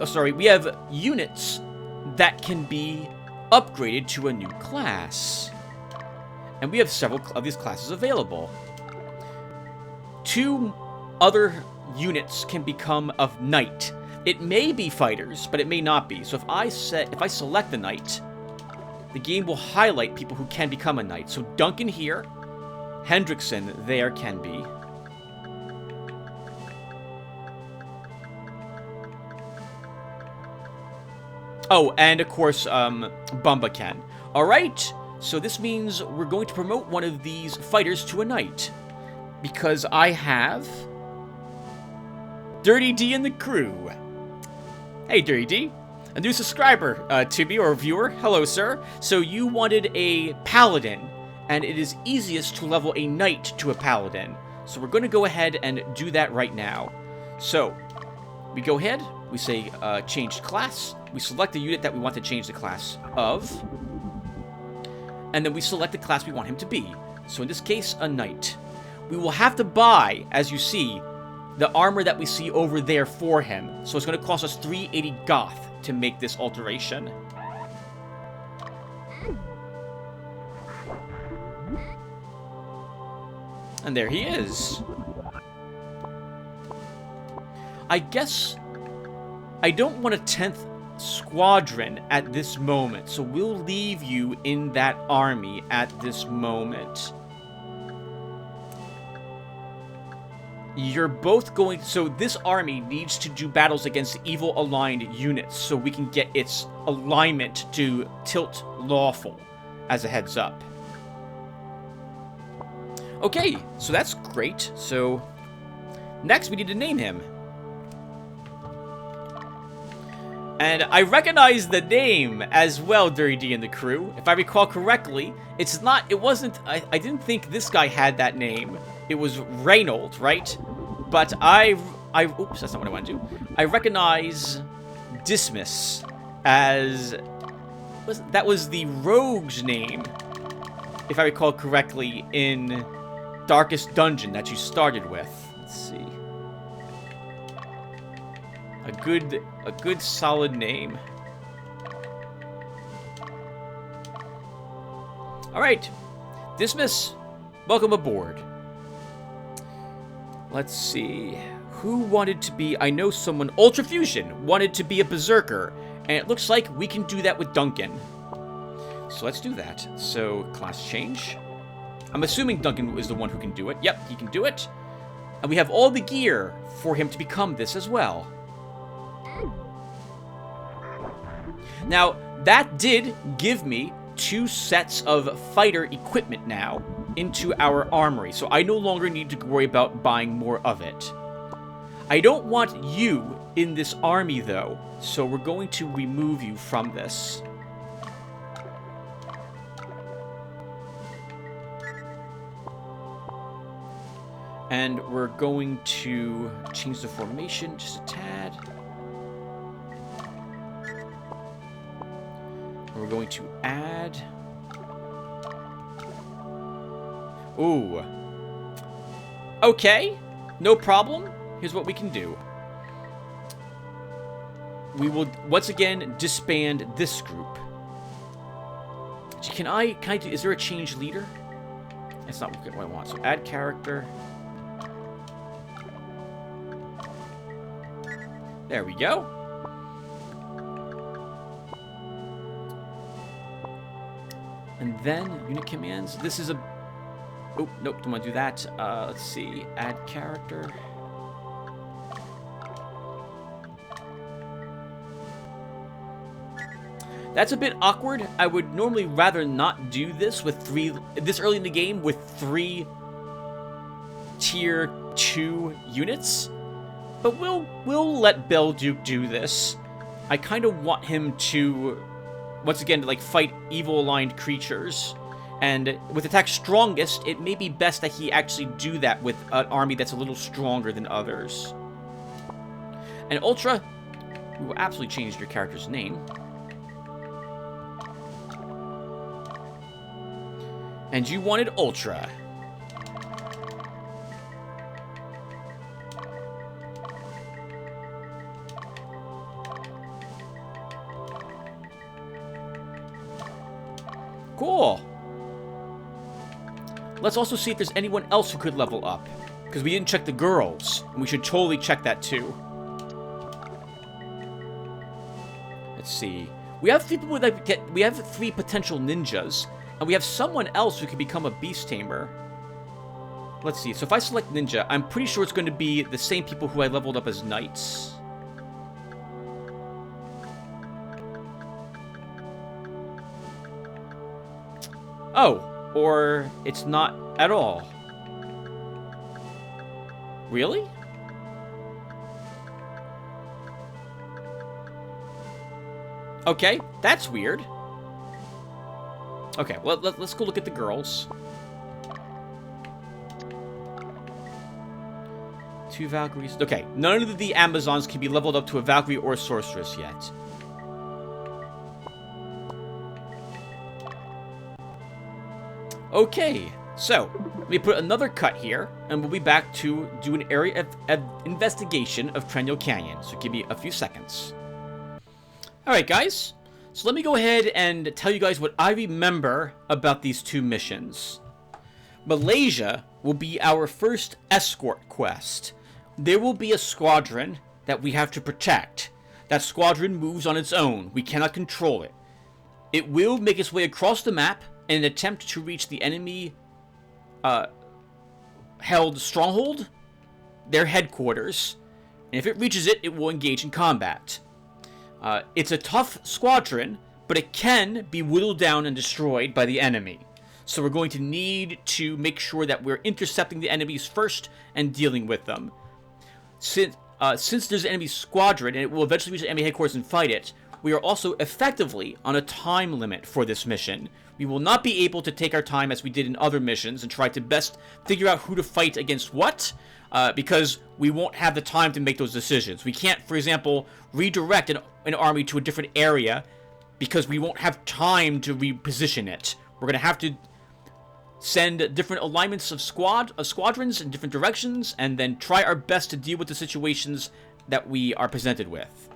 Sorry, we have units that can be upgraded to a new class. And we have several of these classes available. 2 other units can become of knight. It may be fighters, but it may not be. So if I select the knight, the game will highlight people who can become a knight. So Duncan here, Hendrickson there can be. Oh, and of course, Bumba can. Alright, so this means we're going to promote one of these fighters to a knight. Because I have... Dirty D in the crew. Hey, Dirty D. A new subscriber to me, or viewer. Hello, sir. So you wanted a paladin, and it is easiest to level a knight to a paladin. So we're going to go ahead and do that right now. So, we go ahead, we say change class. We select the unit that we want to change the class of. And then we select the class we want him to be. So in this case, a knight. We will have to buy, as you see, the armor that we see over there for him. So it's going to cost us 380 goth to make this alteration. And there he is. I guess I don't want a 10th squadron at this moment, so we'll leave you in that army at this moment. you're both going... So this army needs to do battles against evil-aligned units so we can get its alignment to tilt lawful, as a heads up. Okay, so that's great. So next we need to name him. And I recognize the name as well, Dirty D and the crew. If I recall correctly, I didn't think this guy had that name. It was Reynold, right? But oops, that's not what I want to do. I recognize Dismas as, that was the rogue's name, if I recall correctly, in Darkest Dungeon that you started with. Let's see. A good solid name. Alright. Dismas, welcome aboard. Let's see. Who wanted to be... I know someone... Ultra Fusion wanted to be a berserker. And it looks like we can do that with Duncan. So let's do that. So, class change. I'm assuming Duncan is the one who can do it. Yep, he can do it. And we have all the gear for him to become this as well. Now, that did give me 2 sets of fighter equipment now into our armory, so I no longer need to worry about buying more of it. I don't want you in this army, though, so we're going to remove you from this. And we're going to change the formation just a tad. We're going to add... Ooh. Okay, no problem. Here's what we can do. We will, once again, disband this group. Can I do, is there a change leader? That's not what I want. So add character. There we go. And then, unit commands. This is a... Oh, nope, don't want to do that. Let's see. Add character. That's a bit awkward. I would normally rather not do this with this early in the game with 3 tier 2 units. But we'll let Belduke do this. I kind of want him to, once again, like fight evil-aligned creatures. And with attack strongest, it may be best that he actually do that with an army that's a little stronger than others. And Ultra, we will absolutely change your character's name. And you wanted Ultra. Cool. Let's also see if there's anyone else who could level up. Because we didn't check the girls. And we should totally check that too. Let's see. We have 3 people that get... We have 3 potential ninjas. And we have someone else who can become a beast tamer. Let's see. So if I select ninja, I'm pretty sure it's going to be the same people who I leveled up as knights. Oh, or it's not at all. Really? Okay, that's weird. Okay, well, let's go look at the girls. 2 Valkyries. Okay, none of the Amazons can be leveled up to a Valkyrie or a Sorceress yet. Okay, so let me put another cut here, and we'll be back to do an area of investigation of Cranial Canyon. So give me a few seconds. Alright, guys. So let me go ahead and tell you guys what I remember about these 2 missions. Malaysia will be our first escort quest. There will be a squadron that we have to protect. That squadron moves on its own. We cannot control it. It will make its way across the map in an attempt to reach the enemy held stronghold. their headquarters, and if it reaches it, it will engage in combat. It's a tough squadron, but it can be whittled down and destroyed by the enemy. So we're going to need to make sure that we're intercepting the enemies first and dealing with them. Since there's an enemy squadron and it will eventually reach the enemy headquarters and fight it, we are also effectively on a time limit for this mission. We will not be able to take our time as we did in other missions and try to best figure out who to fight against what, because we won't have the time to make those decisions. We can't, for example, redirect an army to a different area because we won't have time to reposition it. We're going to have to send different alignments of squadrons in different directions, and then try our best to deal with the situations that we are presented with.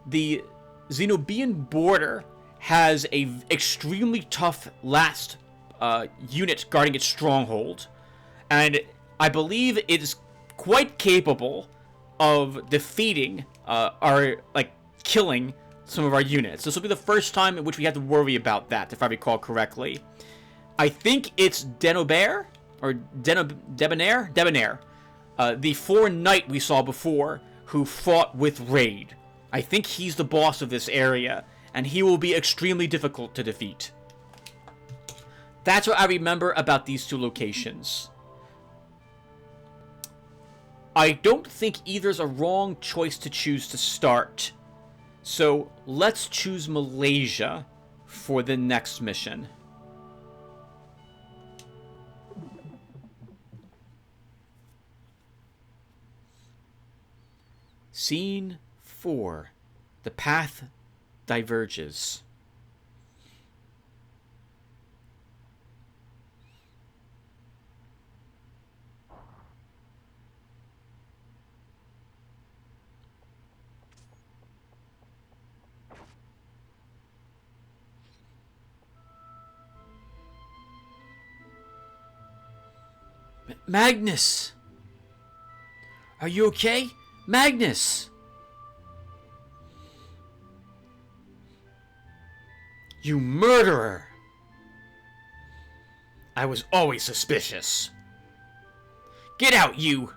The Xenobian border has a extremely tough last unit guarding its stronghold, and I believe it is quite capable of defeating killing some of our units. This will be the first time in which we have to worry about that, if I recall correctly. I think it's Debonair, the foreign knight we saw before, who fought with Raid. I think he's the boss of this area, and he will be extremely difficult to defeat. That's what I remember about these two locations. I don't think either's a wrong choice to choose to start. So let's choose Malaysia for the next mission. Scene 4. The path diverges. Magnus! Are you okay? Magnus! You murderer! I was always suspicious. Get out, you!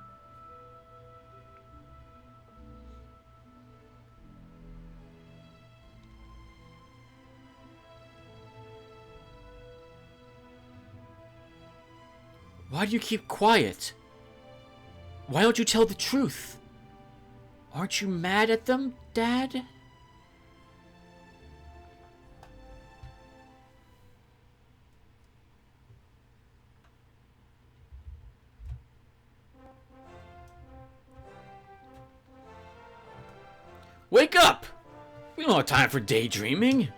Why do you keep quiet? Why don't you tell the truth? Aren't you mad at them, Dad? Wake up! We don't have time for daydreaming.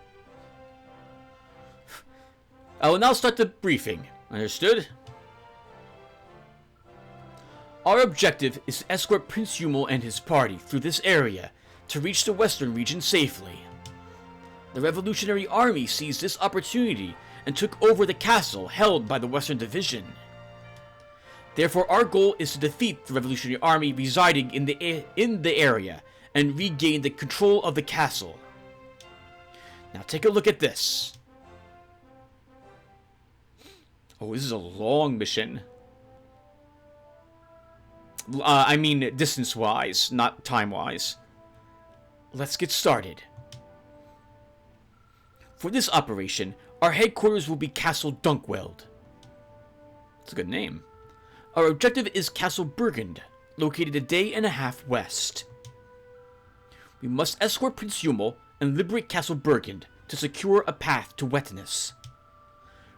I will now start the briefing. Understood? Our objective is to escort Prince Yumel and his party through this area to reach the western region safely. The Revolutionary Army seized this opportunity and took over the castle held by the Western Division. Therefore, our goal is to defeat the Revolutionary Army residing in the area and regain the control of the castle. Now take a look at this. Oh, this is a long mission. I mean distance-wise, not time-wise. Let's get started. For this operation, our headquarters will be Castle Dunkweld. That's a good name. Our objective is Castle Burgund, located a day and a half west. We must escort Prince Yumel and liberate Castle Burgund to secure a path to Wetness.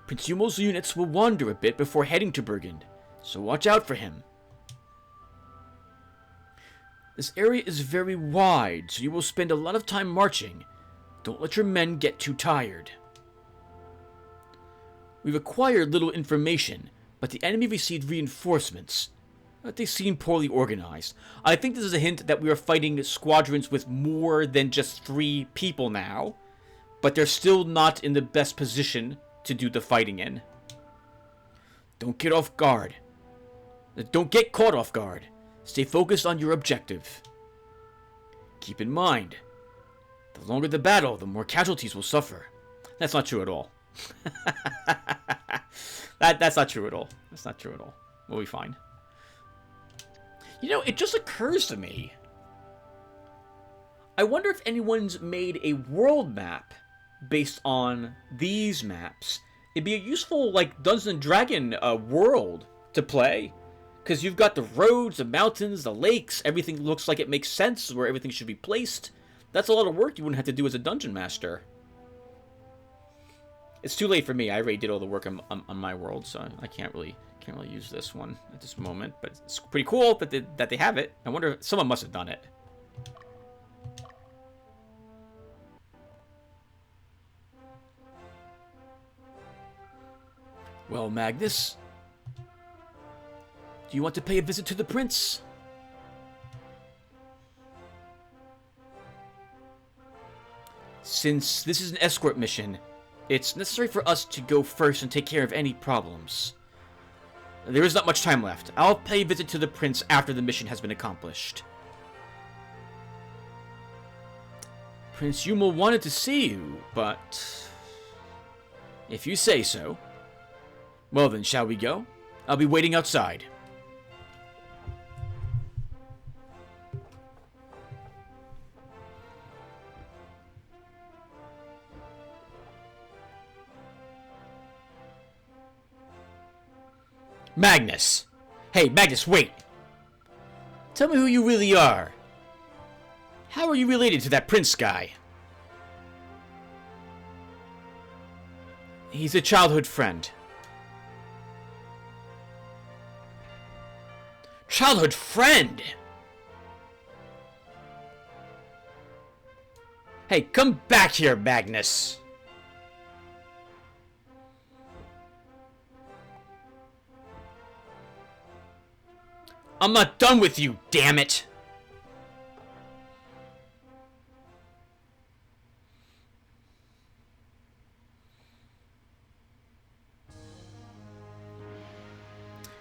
Prince Yumel's units will wander a bit before heading to Burgund, so watch out for him. This area is very wide, so you will spend a lot of time marching. Don't let your men get too tired. We've acquired little information, but the enemy received reinforcements. But they seem poorly organized. I think this is a hint that we are fighting squadrons with more than just 3 people now, but they're still not in the best position to do the fighting in. Don't get off guard. Don't get caught off guard. Stay focused on your objective. Keep in mind, the longer the battle, the more casualties will suffer. That's not true at all. That's not true at all. That's not true at all. We'll be fine. You know, it just occurs to me. I wonder if anyone's made a world map based on these maps. It'd be a useful, like, Dungeons & Dragon world to play. Because you've got the roads, the mountains, the lakes, everything looks like it makes sense where everything should be placed. That's a lot of work you wouldn't have to do as a dungeon master. It's too late for me. I already did all the work on my world, so I can't really use this one at this moment. But it's pretty cool that they have it. I wonder if someone must have done it. Well, Magnus, do you want to pay a visit to the prince? Since this is an escort mission, it's necessary for us to go first and take care of any problems. There is not much time left. I'll pay a visit to the prince after the mission has been accomplished. Prince Yumel wanted to see you, but if you say so. Well then, shall we go? I'll be waiting outside. Magnus! Hey, Magnus, wait! Tell me who you really are. How are you related to that prince guy? He's a childhood friend. Childhood friend? Hey, come back here, Magnus! I'm not done with you, damn it!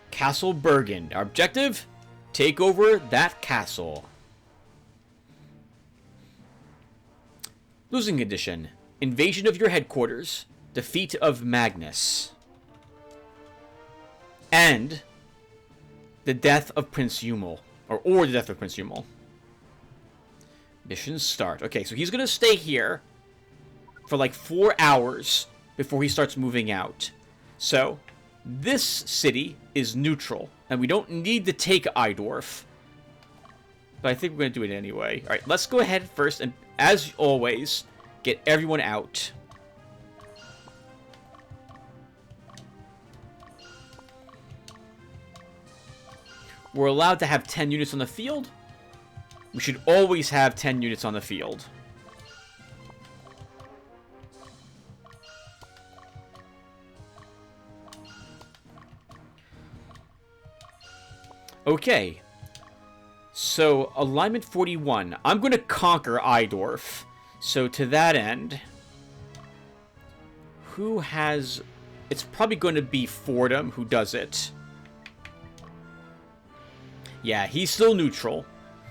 Castle Bergen. Our objective? Take over that castle. Losing condition. Invasion of your headquarters. Defeat of Magnus. And the death of Prince Yumel. Or the death of Prince Yumel. Mission start. Okay, so he's gonna stay here for like 4 hours before he starts moving out. So this city is neutral, and we don't need to take Eidorf. But I think we're going to do it anyway. Alright, let's go ahead first, and as always, get everyone out. We're allowed to have 10 units on the field. We should always have 10 units on the field. Okay, so alignment 41. I'm going to conquer Eidorf. So to that end, who has... It's probably going to be Fordham who does it. Yeah, he's still neutral.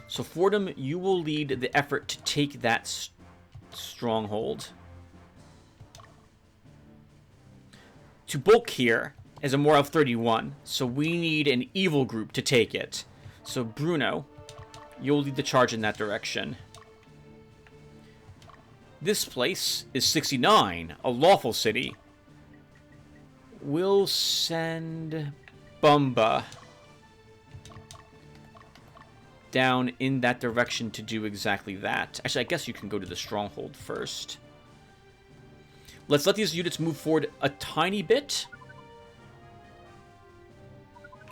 So Fordham, you will lead the effort to take that stronghold. To bulk here is a morale of 31, so we need an evil group to take it. So Bruno, you'll lead the charge in that direction. This place is 69, a lawful city. We'll send Bumba down in that direction to do exactly that. Actually, I guess you can go to the stronghold first. Let's let these units move forward a tiny bit.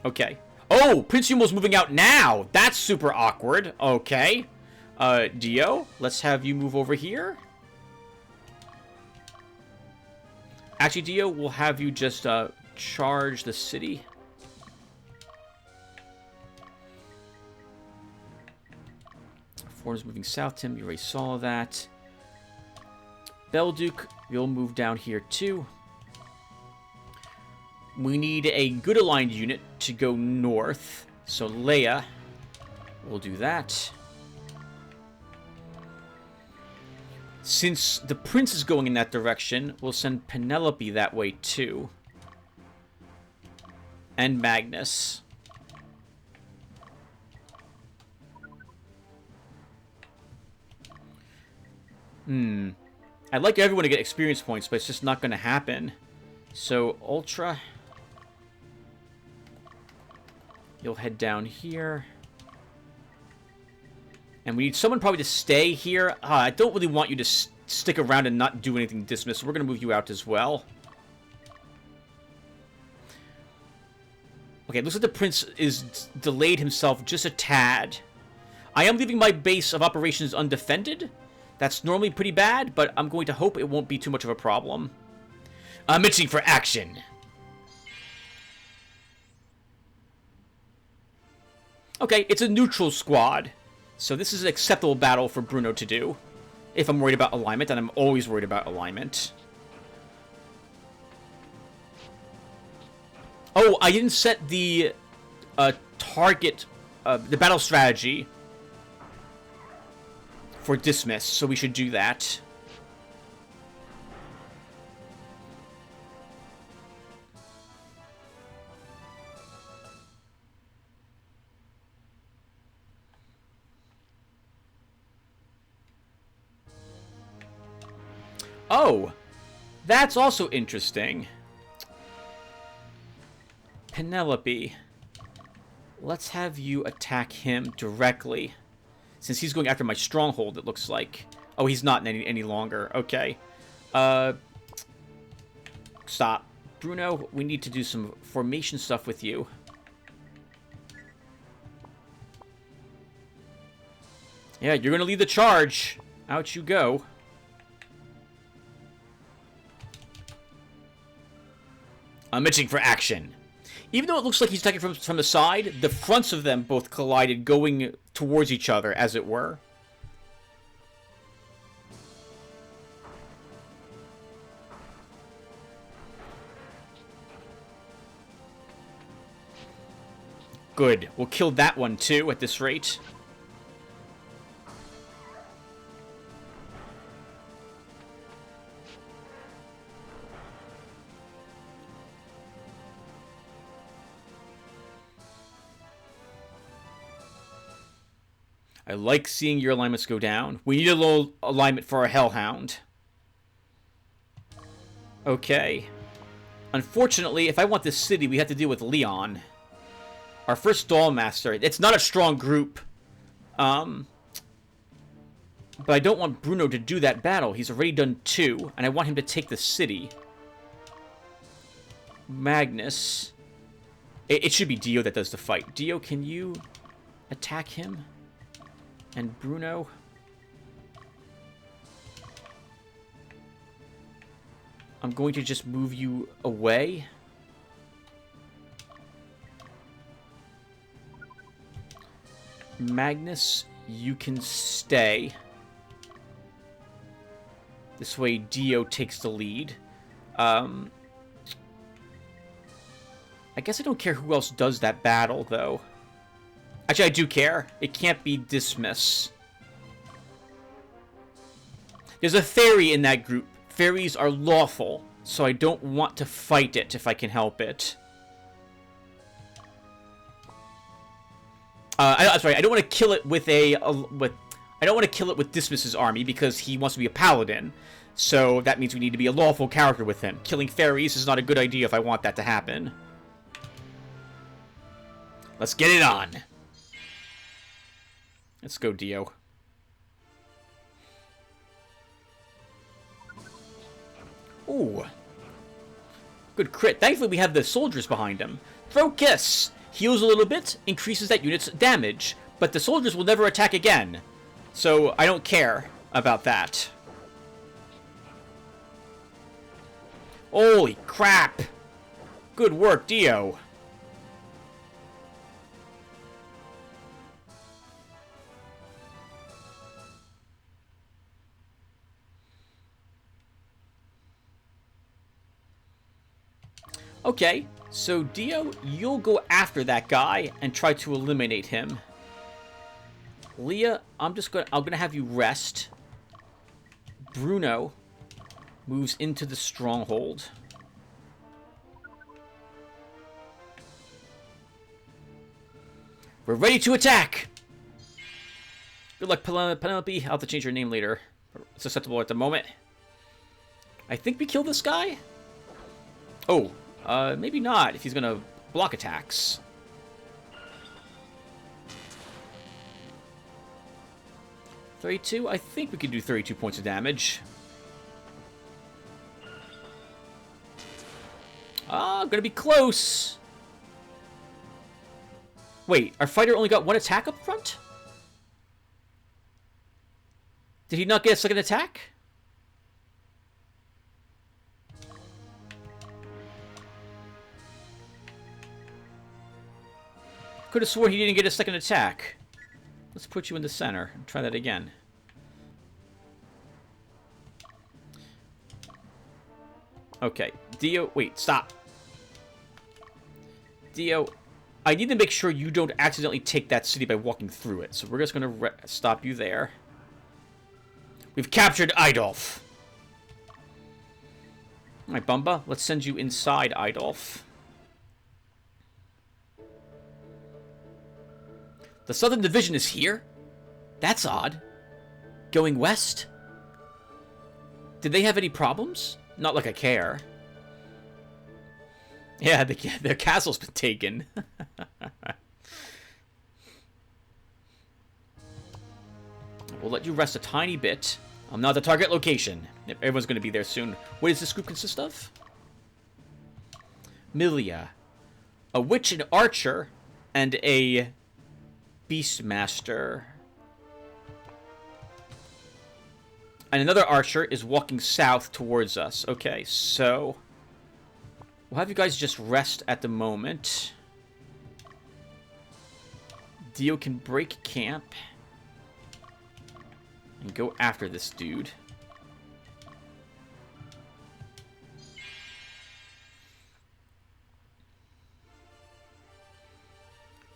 Okay. Oh, Prince Yumel's moving out now. That's super awkward. Okay. Dio, let's have you move over here. Actually, Dio, we'll have you just charge the city. Fordham's moving south, Tim. You already saw that. Belduke, you'll move down here too. We need a good aligned unit to go north. So Leia will do that. Since the prince is going in that direction, we'll send Penelope that way too. And Magnus. I'd like everyone to get experience points, but it's just not going to happen. So, Ultra. You'll head down here. And we need someone probably to stay here. I don't really want you to stick around and not do anything dismiss, so we're going to move you out as well. Okay, it looks like the prince is delayed himself just a tad. I am leaving my base of operations undefended. That's normally pretty bad, but I'm going to hope it won't be too much of a problem. I'm itching for action. Okay, it's a neutral squad. So this is an acceptable battle for Bruno to do. If I'm worried about alignment, and I'm always worried about alignment. Oh, I didn't set the target, the battle strategy for dismiss, so we should do that. Oh, that's also interesting. Penelope, let's have you attack him directly. Since he's going after my stronghold, it looks like. Oh, he's not any longer. Okay. Stop. Bruno, we need to do some formation stuff with you. Yeah, you're going to lead the charge. Out you go. I'm itching for action. Even though it looks like he's attacking from the side, the fronts of them both collided, going towards each other, as it were. Good. We'll kill that one, too, at this rate. I like seeing your alignments go down. We need a little alignment for our Hellhound. Okay. Unfortunately, if I want this city, we have to deal with Leon. Our first Dollmaster. It's not a strong group. But I don't want Bruno to do that battle. He's already done 2, and I want him to take the city. Magnus. It should be Dio that does the fight. Dio, can you attack him? And Bruno. I'm going to just move you away. Magnus, you can stay. This way Dio takes the lead. I guess I don't care who else does that battle, though. Actually, I do care. It can't be dismiss. There's a fairy in that group. Fairies are lawful, so I don't want to fight it if I can help it. I'm sorry. I don't want to kill it with I don't want to kill it with Dismiss's army because he wants to be a paladin. So that means we need to be a lawful character with him. Killing fairies is not a good idea if I want that to happen. Let's get it on. Let's go, Dio. Ooh. Good crit. Thankfully, we have the soldiers behind him. Throw Kiss. Heals a little bit, increases that unit's damage, but the soldiers will never attack again. So, I don't care about that. Holy crap. Good work, Dio. Okay, so Dio, you'll go after that guy and try to eliminate him. Leah, I'm gonna have you rest. Bruno moves into the stronghold. We're ready to attack! Good luck, Penelope. I'll have to change your name later. susceptible at the moment. I think we kill this guy? Oh, maybe not, if he's gonna block attacks. $32? I think we can do 32 points of damage. Ah, gonna be close. Wait, our fighter only got one attack up front? Did he not get a second attack? Could have sworn he didn't get a second attack. Let's put you in the center and try that again. Okay, Dio, wait, stop. Dio, I need to make sure you don't accidentally take that city by walking through it. So we're just going to stop you there. We've captured Eidolf. Alright, Bumba, let's send you inside Eidolf. The Southern Division is here? That's odd. Going west? Did they have any problems? Not like I care. Yeah, their castle's been taken. We'll let you rest a tiny bit. I'm not the target location. Everyone's going to be there soon. What does this group consist of? Milia. A witch, an archer, and a beastmaster. And another archer is walking south towards us. Okay, so we'll have you guys just rest at the moment. Dio can break camp and go after this dude.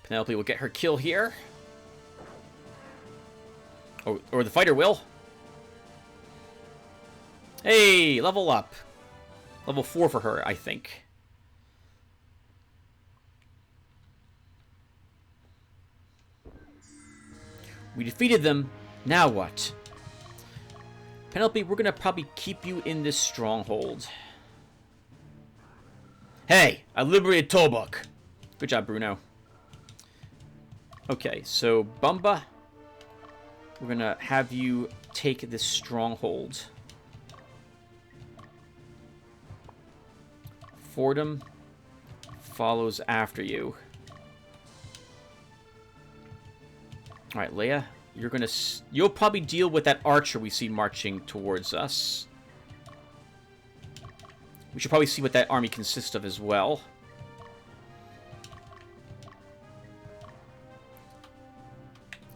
Penelope will get her kill here. Or the fighter will. Hey, level up. Level 4 for her, I think. We defeated them. Now what? Penelope, we're going to probably keep you in this stronghold. Hey, I liberated Tolbuk. Good job, Bruno. Okay, so Bumba, we're going to have you take this stronghold. Fordham follows after you. Alright, Leia, you'll probably deal with that archer we see marching towards us. We should probably see what that army consists of as well.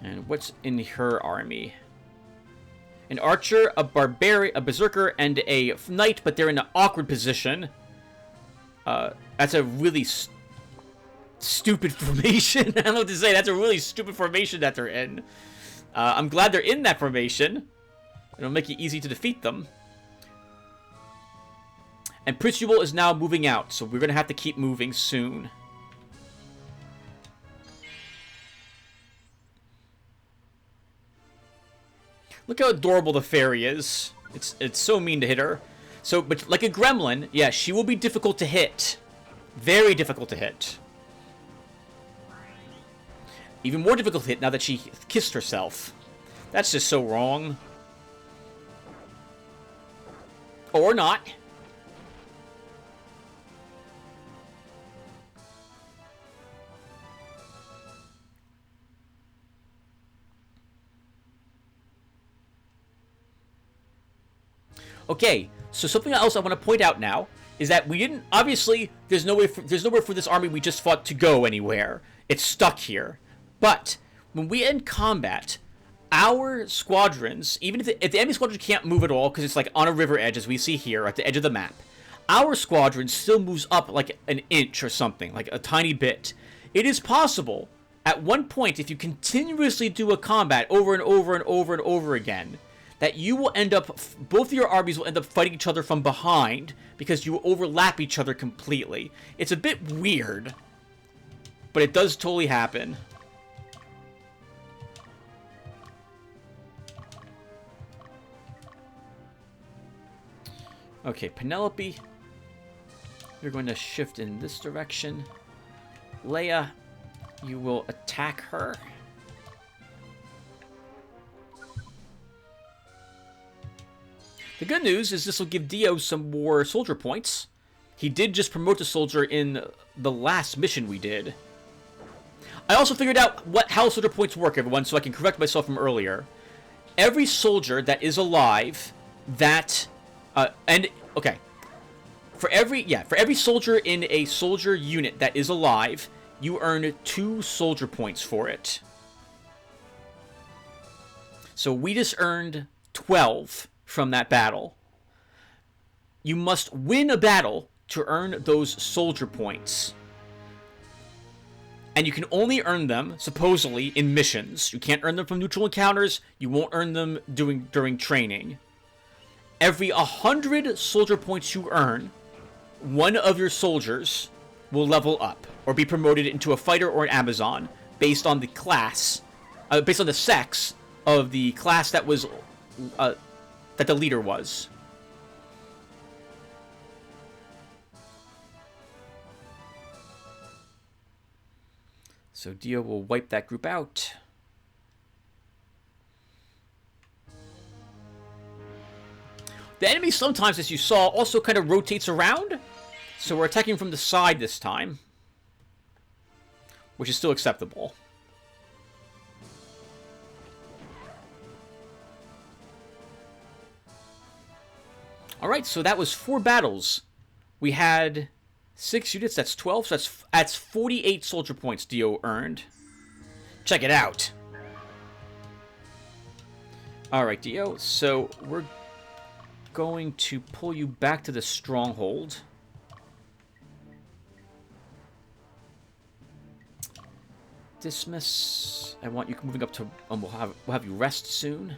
And what's in her army? An archer, a barbarian, a berserker, and a knight, but they're in an awkward position. That's a really stupid formation. I don't know what to say. That's a really stupid formation that they're in. I'm glad they're in that formation. It'll make it easy to defeat them. And Prince Jubal is now moving out, so we're going to have to keep moving soon. Look how adorable the fairy is. It's so mean to hit her. So, but like a gremlin, yeah, she will be difficult to hit. Very difficult to hit. Even more difficult to hit now that she kissed herself. That's just so wrong. Or not. Okay, so something else I want to point out now is that we didn't, obviously, there's nowhere for this army we just fought to go anywhere. It's stuck here. But when we end combat, our squadrons, even if the enemy squadron can't move at all because it's like on a river edge as we see here at the edge of the map, our squadron still moves up like an inch or something, like a tiny bit. It is possible at one point, if you continuously do a combat over and over and over and over again, that you will end up, both of your armies will end up fighting each other from behind because you overlap each other completely. It's a bit weird, but it does totally happen. Okay, Penelope, you're going to shift in this direction. Leia, you will attack her. The good news is this will give Dio some more soldier points. He did just promote a soldier in the last mission we did. I also figured out how soldier points work, everyone, so I can correct myself from earlier. Every soldier that is alive, for every soldier in a soldier unit that is alive, you earn 2 soldier points for it. So we just earned 12 from that battle. You must win a battle to earn those soldier points. And you can only earn them, supposedly, in missions. You can't earn them from neutral encounters. You won't earn them during training. Every 100 soldier points you earn, one of your soldiers will level up or be promoted into a fighter or an Amazon based on the class, based on the sex of the class that was that the leader was. So Dio will wipe that group out. The enemy sometimes, as you saw, also kind of rotates around. So we're attacking from the side this time, which is still acceptable. Alright, so that was 4 battles. We had 6 units, that's 12, so that's 48 soldier points Dio earned. Check it out. Alright, Dio, so we're going to pull you back to the stronghold. Dismiss. I want you moving up to... we'll have you rest soon.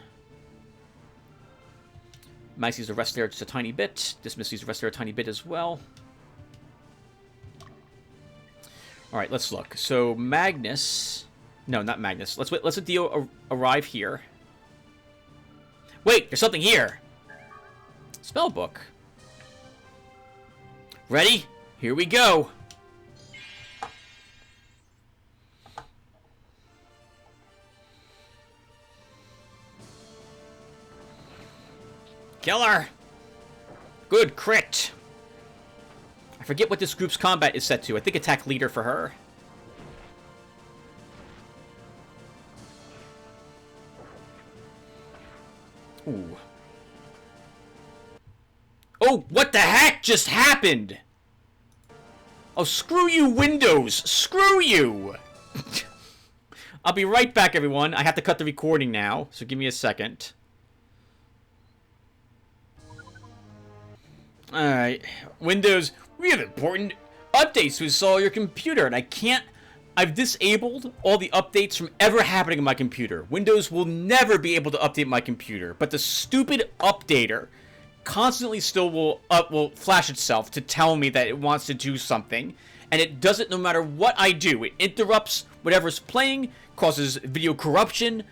Max needs to rest there just a tiny bit. Dismiss needs to rest there a tiny bit as well. Alright, let's look. So, Magnus... No, not Magnus. Let's wait. Let's let Dio arrive here. Wait, there's something here! Spellbook. Ready? Here we go! Killer! Good crit! I forget what this group's combat is set to. I think attack leader for her. Ooh. Oh, what the heck just happened? Oh, screw you, Windows! Screw you! I'll be right back, everyone. I have to cut the recording now, so give me a second. Alright. Windows, we have important updates to install your computer, and I've disabled all the updates from ever happening on my computer. Windows will never be able to update my computer, but the stupid updater constantly still will flash itself to tell me that it wants to do something, and it does it no matter what I do. It interrupts whatever's playing, causes video corruption.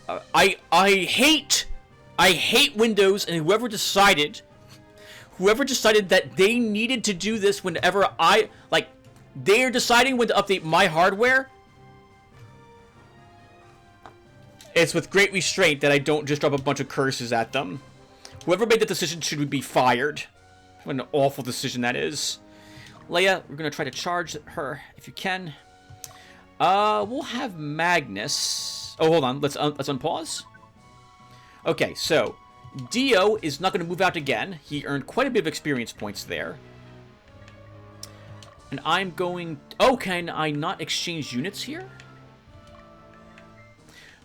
I hate Windows and whoever decided that they needed to do this whenever they're deciding when to update my hardware. It's with great restraint that I don't just drop a bunch of curses at them. Whoever made the decision should be fired. What an awful decision that is. Leia, we're going to try to charge her if you can. We'll have Magnus. Oh, hold on. Let's unpause. Okay, so Dio is not going to move out again. He earned quite a bit of experience points there. And I'm going... Oh, can I not exchange units here?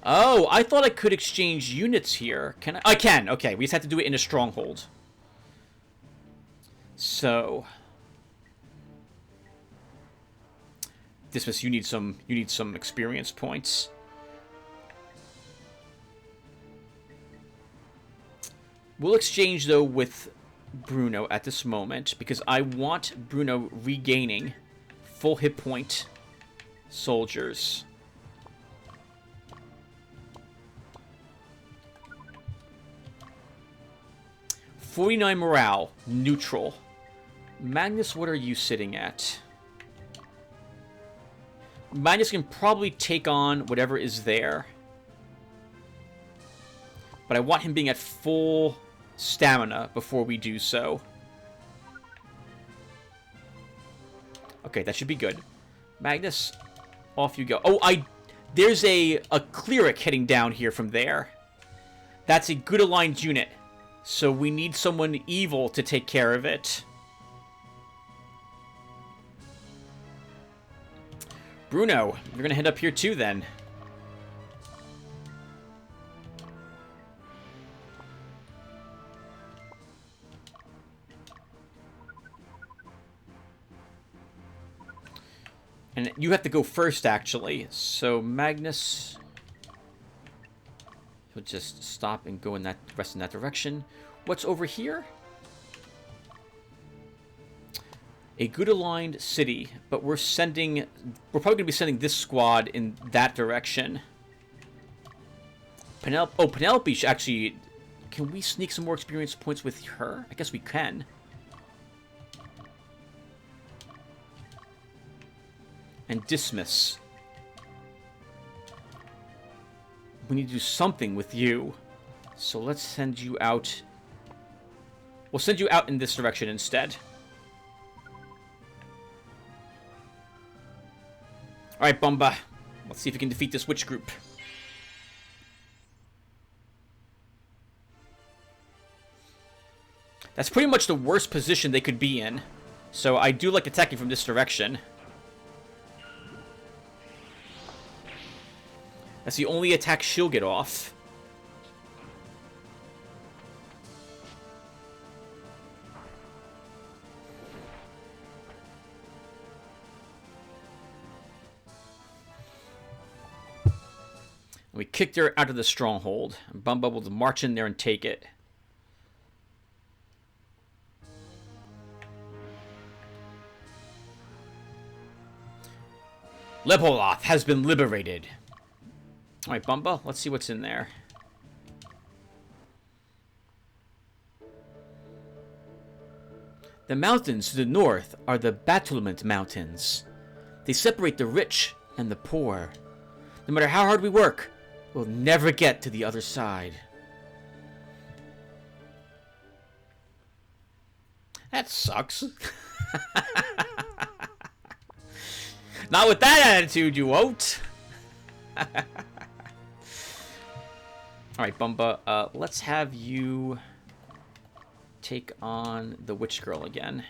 Oh, I thought I could exchange units here. Can I? I can. Okay, we just have to do it in a stronghold. So... Dismiss, you need some experience points. We'll exchange, though, with Bruno at this moment, because I want Bruno regaining full hit point soldiers. 49 morale. Neutral. Magnus, what are you sitting at? Magnus can probably take on whatever is there. But I want him being at full stamina before we do so. Okay, that should be good. Magnus, off you go. Oh, there's a cleric heading down here from there. That's a good aligned unit. So we need someone evil to take care of it. Bruno, you're gonna head up here too then. And you have to go first, actually. So Magnus will just stop and go in that rest in that direction. What's over here? A good aligned city, but we're probably gonna be sending this squad in that direction. Penelope should actually. Can we sneak some more experience points with her? I guess we can. And dismiss. We need to do something with you. So let's send you out. We'll send you out in this direction instead. Alright, Bumba. Let's see if we can defeat this witch group. That's pretty much the worst position they could be in. So I do like attacking from this direction. That's the only attack she'll get off. We kicked her out of the stronghold. And Bumba will march in there and take it. Lepoloth has been liberated. Alright, Bumba, let's see what's in there. The mountains to the north are the Battlement Mountains. They separate the rich and the poor. No matter how hard we work, we'll never get to the other side. That sucks. Not with that attitude, you won't. Alright, Bumba, let's have you take on the witch girl again.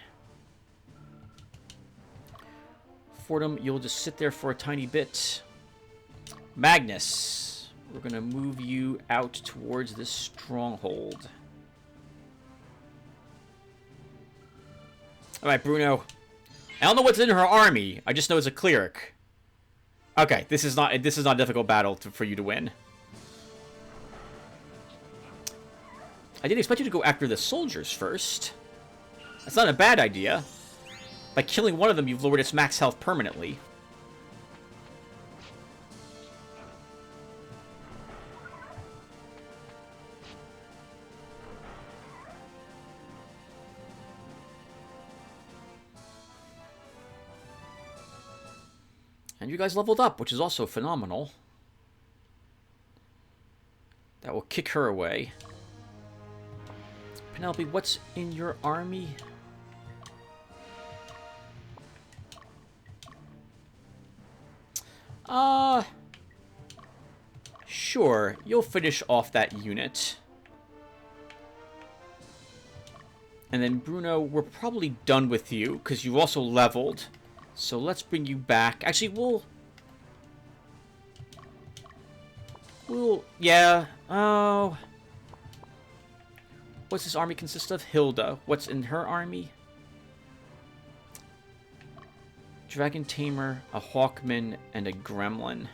Fordham, you'll just sit there for a tiny bit. Magnus, we're going to move you out towards this stronghold. Alright, Bruno. I don't know what's in her army. I just know it's a cleric. Okay, this is not a difficult battle for you to win. I didn't expect you to go after the soldiers first. That's not a bad idea. By killing one of them, you've lowered its max health permanently. And you guys leveled up, which is also phenomenal. That will kick her away. Penelope, what's in your army? Sure, you'll finish off that unit. And then Bruno, we're probably done with you, because you also leveled. So let's bring you back. Actually, yeah. Oh. What's this army consist of? Hilda. What's in her army? Dragon Tamer, a Hawkman, and a Gremlin.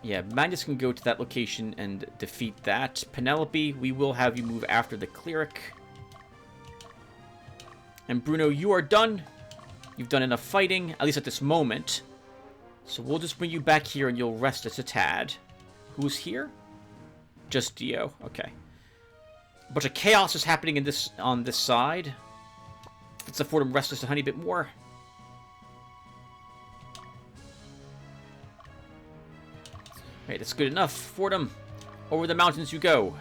Yeah, Magnus can go to that location and defeat that. Penelope, we will have you move after the cleric. And Bruno, you are done. You've done enough fighting, at least at this moment. So we'll just bring you back here and you'll rest as a tad. Who's here? Just Dio. Okay. A bunch of chaos is happening in this on this side. Let's afford him rest just a tiny bit more. Right, that's good enough. Fordham, over the mountains you go.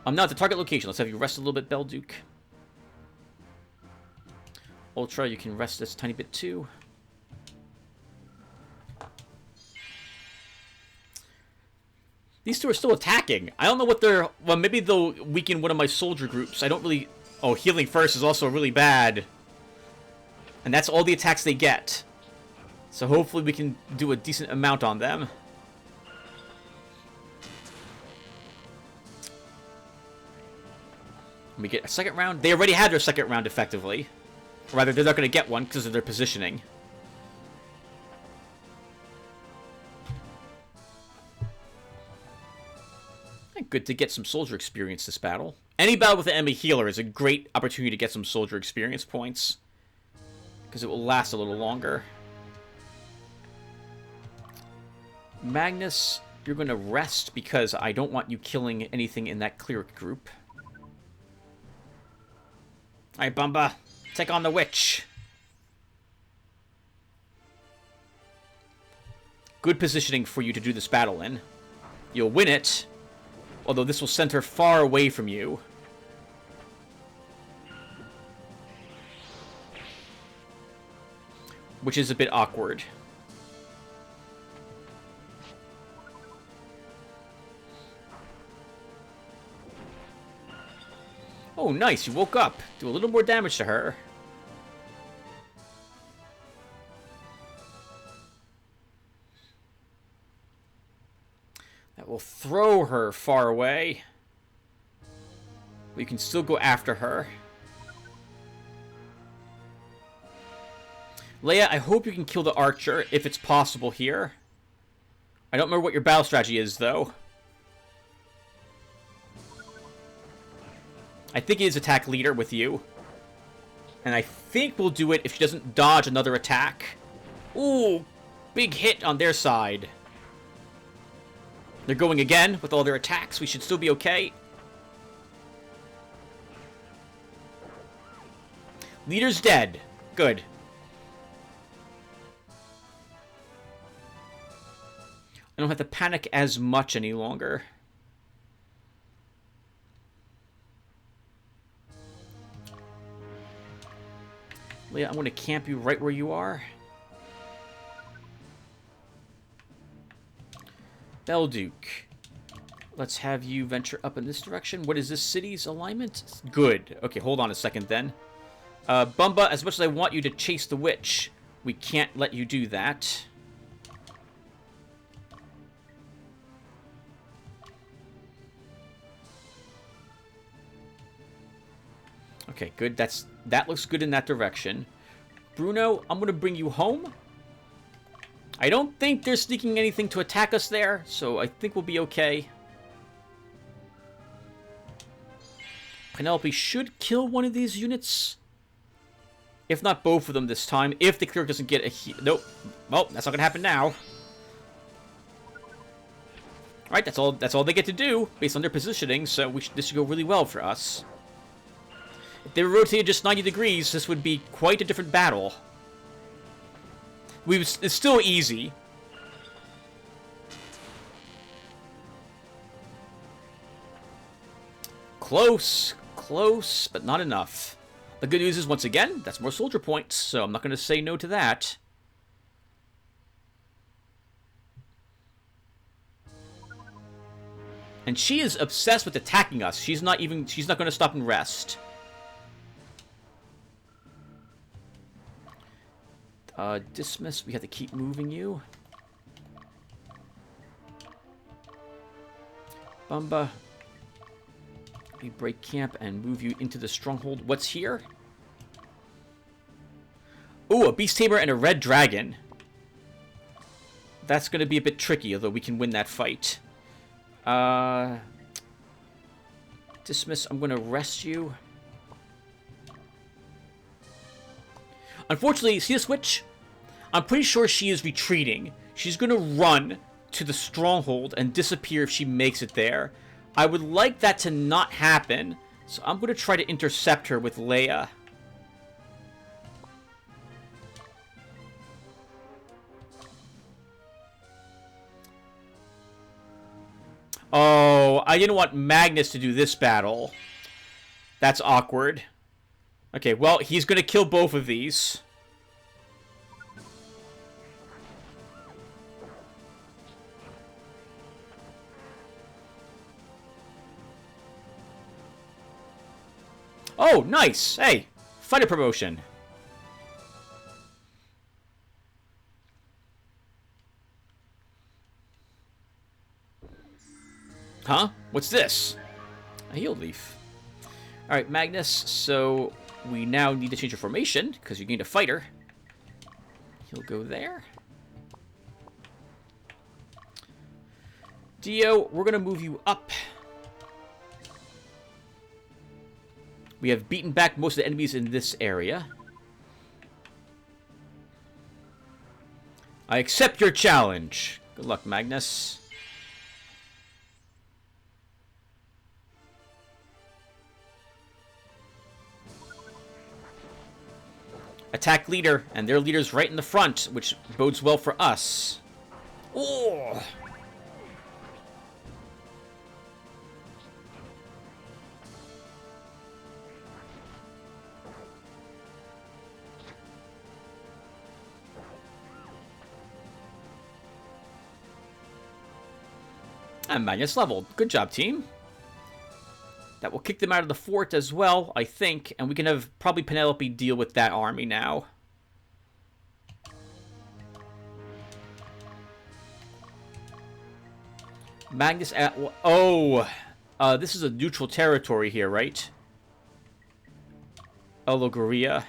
Now at the target location. Let's have you rest a little bit, Belduke. Ultra, you can rest this tiny bit too. These two are still attacking. I don't know what they're... Well, maybe they'll weaken one of my soldier groups. I don't really... Oh, healing first is also really bad. And that's all the attacks they get. So hopefully we can do a decent amount on them. We get a second round. They already had their second round effectively. Or rather, they're not going to get one because of their positioning. And good to get some soldier experience this battle. Any battle with an enemy healer is a great opportunity to get some soldier experience points. Because it will last a little longer. Magnus, you're going to rest because I don't want you killing anything in that cleric group. Alright, Bumba. Take on the witch. Good positioning for you to do this battle in. You'll win it. Although this will send her far away from you. Which is a bit awkward. Oh, nice. You woke up. Do a little more damage to her. That will throw her far away. But you can still go after her. Leia, I hope you can kill the archer if it's possible here. I don't remember what your battle strategy is, though. I think he is attack leader with you. And I think we'll do it if she doesn't dodge another attack. Ooh, big hit on their side. They're going again with all their attacks. We should still be okay. Leader's dead. Good. I don't have to panic as much any longer. Leia, I'm going to camp you right where you are. Belduke. Let's have you venture up in this direction. What is this city's alignment? Good. Okay, hold on a second then. Bumba, as much as I want you to chase the witch, we can't let you do that. Okay, good. That looks good in that direction. Bruno, I'm going to bring you home. I don't think they're sneaking anything to attack us there, so I think we'll be okay. Penelope should kill one of these units. If not both of them this time, if the cleric doesn't get a heal. Nope. Well, that's not going to happen now. Alright, that's all they get to do, based on their positioning, so this should go really well for us. If they were rotated just 90 degrees, this would be quite a different battle. It's still easy. Close, but not enough. The good news is, once again, that's more soldier points, so I'm not going to say no to that. And she is obsessed with attacking us. She's not going to stop and rest. Dismiss, we have to keep moving you. Bumba. We break camp and move you into the stronghold. What's here? Ooh, a beast tamer and a red dragon. That's going to be a bit tricky, although we can win that fight. Dismiss, I'm going to rest you. Unfortunately, see this witch? I'm pretty sure she is retreating. She's going to run to the stronghold and disappear if she makes it there. I would like that to not happen, so I'm going to try to intercept her with Leia. Oh, I didn't want Magnus to do this battle. That's awkward. Okay, well, he's going to kill both of these. Oh, nice. Hey, fighter promotion. Huh? What's this? A heal leaf. Alright, Magnus, so we now need to change your formation, because you need a fighter. He'll go there. Dio, we're going to move you up. We have beaten back most of the enemies in this area. I accept your challenge. Good luck, Magnus. Attack leader, and their leader's right in the front, which bodes well for us. Oh! And Magnus leveled. Good job, team. That will kick them out of the fort as well, I think. And we can have probably Penelope deal with that army now. Magnus at... Oh! This is a neutral territory here, right? Elogoria.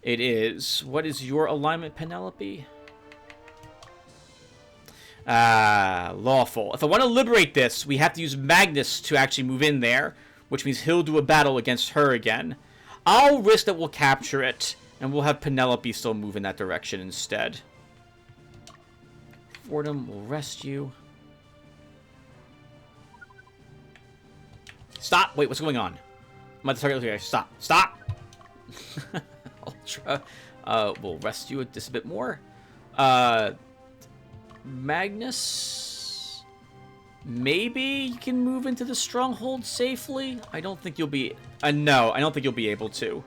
It is. What is your alignment, Penelope? Lawful. If I want to liberate this, we have to use Magnus to actually move in there, which means he'll do a battle against her again. I'll risk that we'll capture it, and we'll have Penelope still move in that direction instead. Fordham will rest you. Stop! Wait, what's going on? I'm at the target. Okay, stop. Stop! Ultra. We'll rest you just a bit more. Magnus, maybe you can move into the stronghold safely. I don't think you'll be... no, I don't think you'll be able to.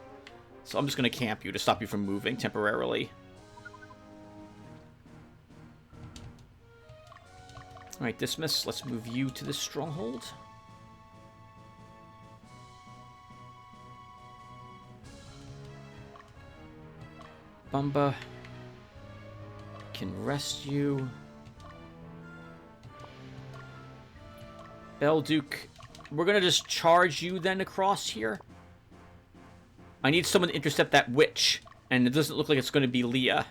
So I'm just going to camp you to stop you from moving temporarily. Alright, dismiss. Let's move you to the stronghold. Bumba can rest you. Belduke, we're going to just charge you then across here. I need someone to intercept that witch, and it doesn't look like it's going to be Leah.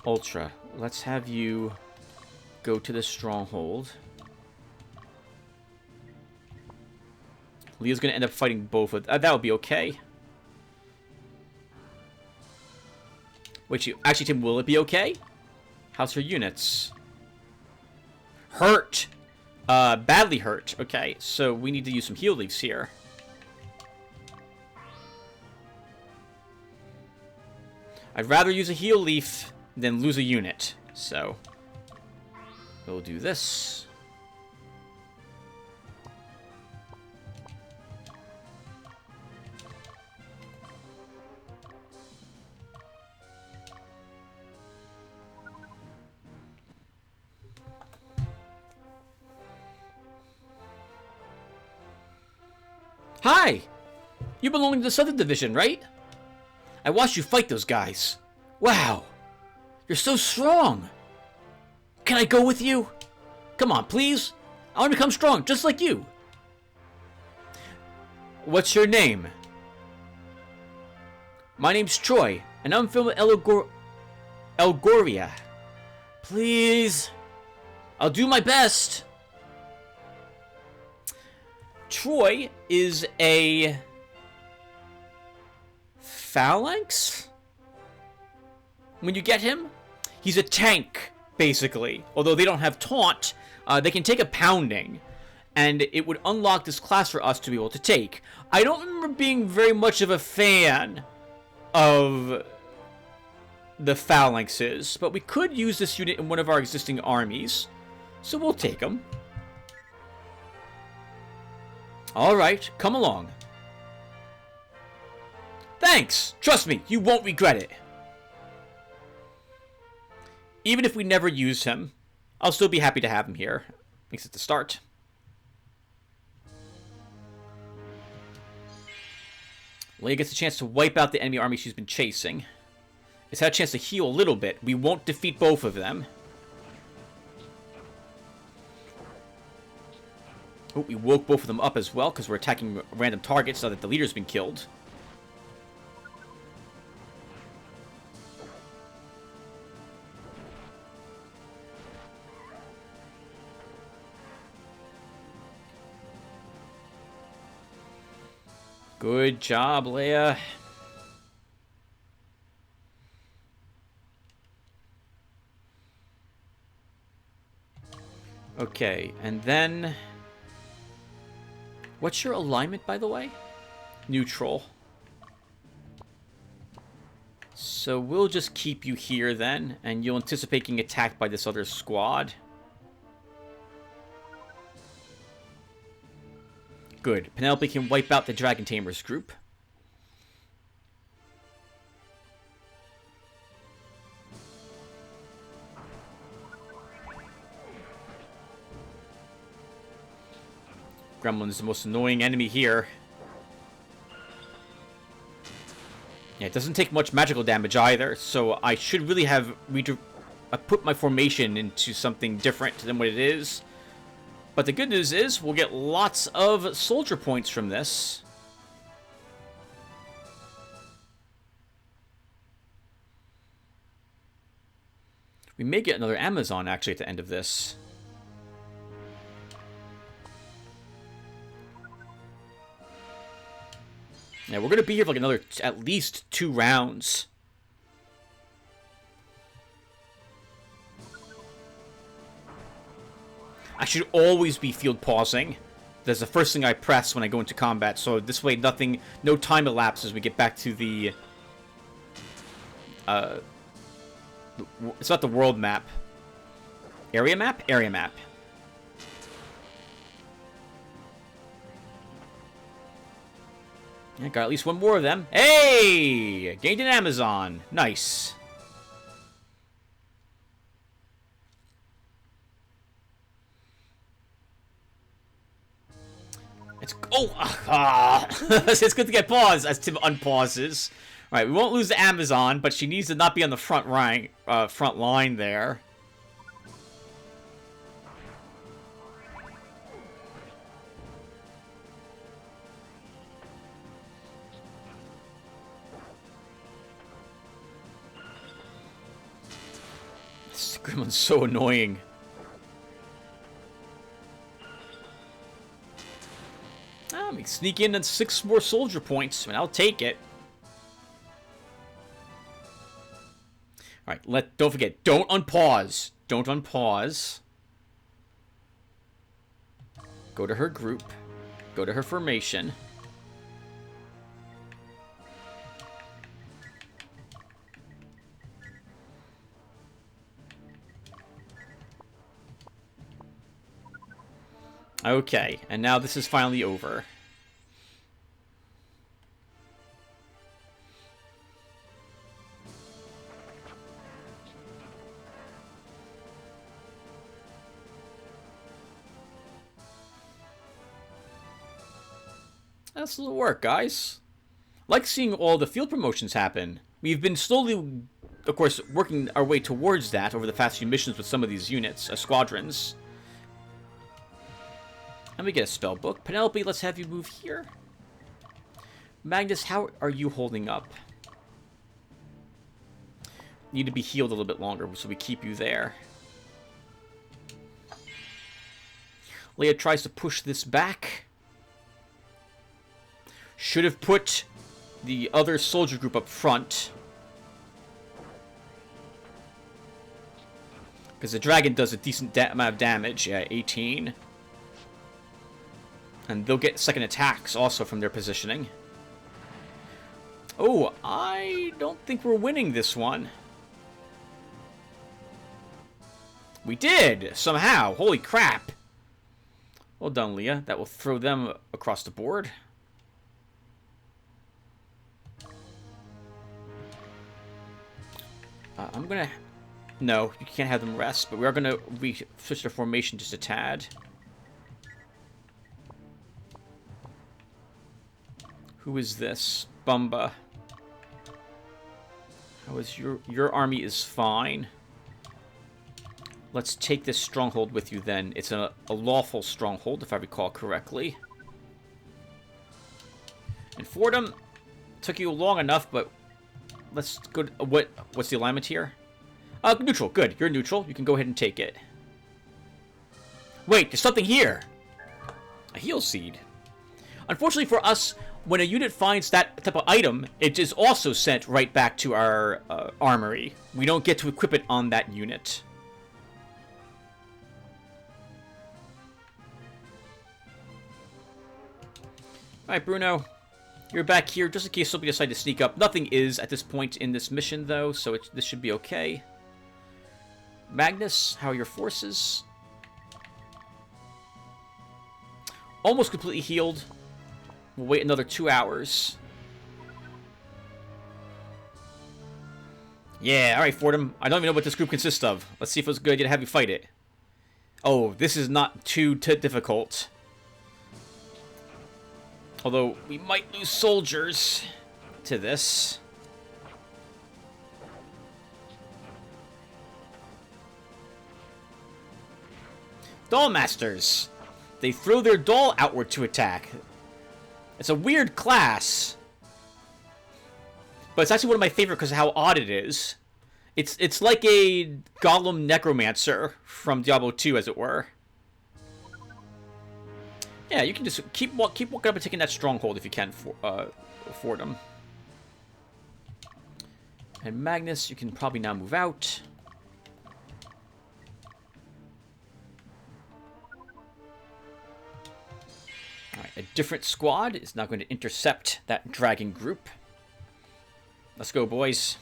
Ultra, let's have you go to the stronghold. Leah's going to end up fighting both of... that would be okay. Wait, actually, Tim, will it be okay? How's her units? Hurt. Badly hurt. Okay, so we need to use some heal leaves here. I'd rather use a heal leaf than lose a unit. So, we'll do this. Hi! You belong to the Southern Division, right? I watched you fight those guys. Wow! You're so strong! Can I go with you? Come on, please! I want to become strong, just like you! What's your name? My name's Troy, and I'm from Elgoria. Please! I'll do my best! Troy is a phalanx? when you get him. He's a tank, basically. Although they don't have taunt, they can take a pounding. And it would unlock this class for us to be able to take. I don't remember being very much of a fan of the phalanxes, but we could use this unit in one of our existing armies. So we'll take them. Alright, come along. Thanks! Trust me, you won't regret it. Even if we never use him, I'll still be happy to have him here. At least at the start. Leia gets a chance to wipe out the enemy army she's been chasing. It's had a chance to heal a little bit. We won't defeat both of them. Oh, we woke both of them up as well, because we're attacking random targets now that the leader's been killed. Good job, Leia. Okay, and then... What's your alignment, by the way? Neutral. So we'll just keep you here then, and you'll anticipate getting attacked by this other squad. Good. Penelope can wipe out the Dragon Tamers group. Gremlin is the most annoying enemy here. Yeah, it doesn't take much magical damage either, so I should really have put my formation into something different than what it is. But the good news is, we'll get lots of soldier points from this. We may get another Amazon, actually, at the end of this. Yeah, we're going to be here for like another, at least 2 rounds. I should always be field pausing. That's the first thing I press when I go into combat, so this way no time elapses. We get back to the... it's not the world map. Area map? Area map. I got at least one more of them. Hey! Gained an Amazon. Nice. It's good to get paused as Tim unpauses. All right, we won't lose the Amazon, but she needs to not be on the front line there. This Gremlin's so annoying. Let me sneak in on 6 more soldier points, and I'll take it. Alright, don't forget, don't unpause. Don't unpause. Go to her group. Go to her formation. Okay, and now this is finally over. That's a little work, guys. Like seeing all the field promotions happen. We've been slowly, of course, working our way towards that over the past few missions with some of these units, squadrons. And we get a spell book. Penelope, let's have you move here. Magnus, how are you holding up? Need to be healed a little bit longer, so we keep you there. Leia tries to push this back. Should have put the other soldier group up front. Because the dragon does a decent amount of damage. Yeah, 18. And they'll get second attacks also from their positioning. Oh, I don't think we're winning this one. We did! Somehow. Holy crap. Well done, Leah. That will throw them across the board. I'm gonna... No, you can't have them rest, but we are gonna switch their formation just a tad. Who is this? Bumba. How is your army is fine. Let's take this stronghold with you then. It's a lawful stronghold, if I recall correctly. And Fordham took you long enough, but let's go to, what's the alignment here? Neutral. Good. You're neutral. You can go ahead and take it. Wait, there's something here. A heal seed. Unfortunately for us, when a unit finds that type of item, it is also sent right back to our armory. We don't get to equip it on that unit. Alright, Bruno. You're back here just in case somebody decides to sneak up. Nothing is at this point in this mission, though, so this should be okay. Magnus, how are your forces? Almost completely healed. We'll wait another 2 hours. Yeah, alright, Fordham. I don't even know what this group consists of. Let's see if it's a good idea to have you fight it. Oh, this is not too difficult. Although, we might lose soldiers to this. Doll Masters. They throw their doll outward to attack. It's a weird class. But it's actually one of my favorite because of how odd it is. It's like a Golem Necromancer from Diablo 2, as it were. Yeah, you can just keep walking up and taking that stronghold if you can for them. And Magnus, you can probably now move out. Alright, a different squad is now going to intercept that dragon group. Let's go, boys.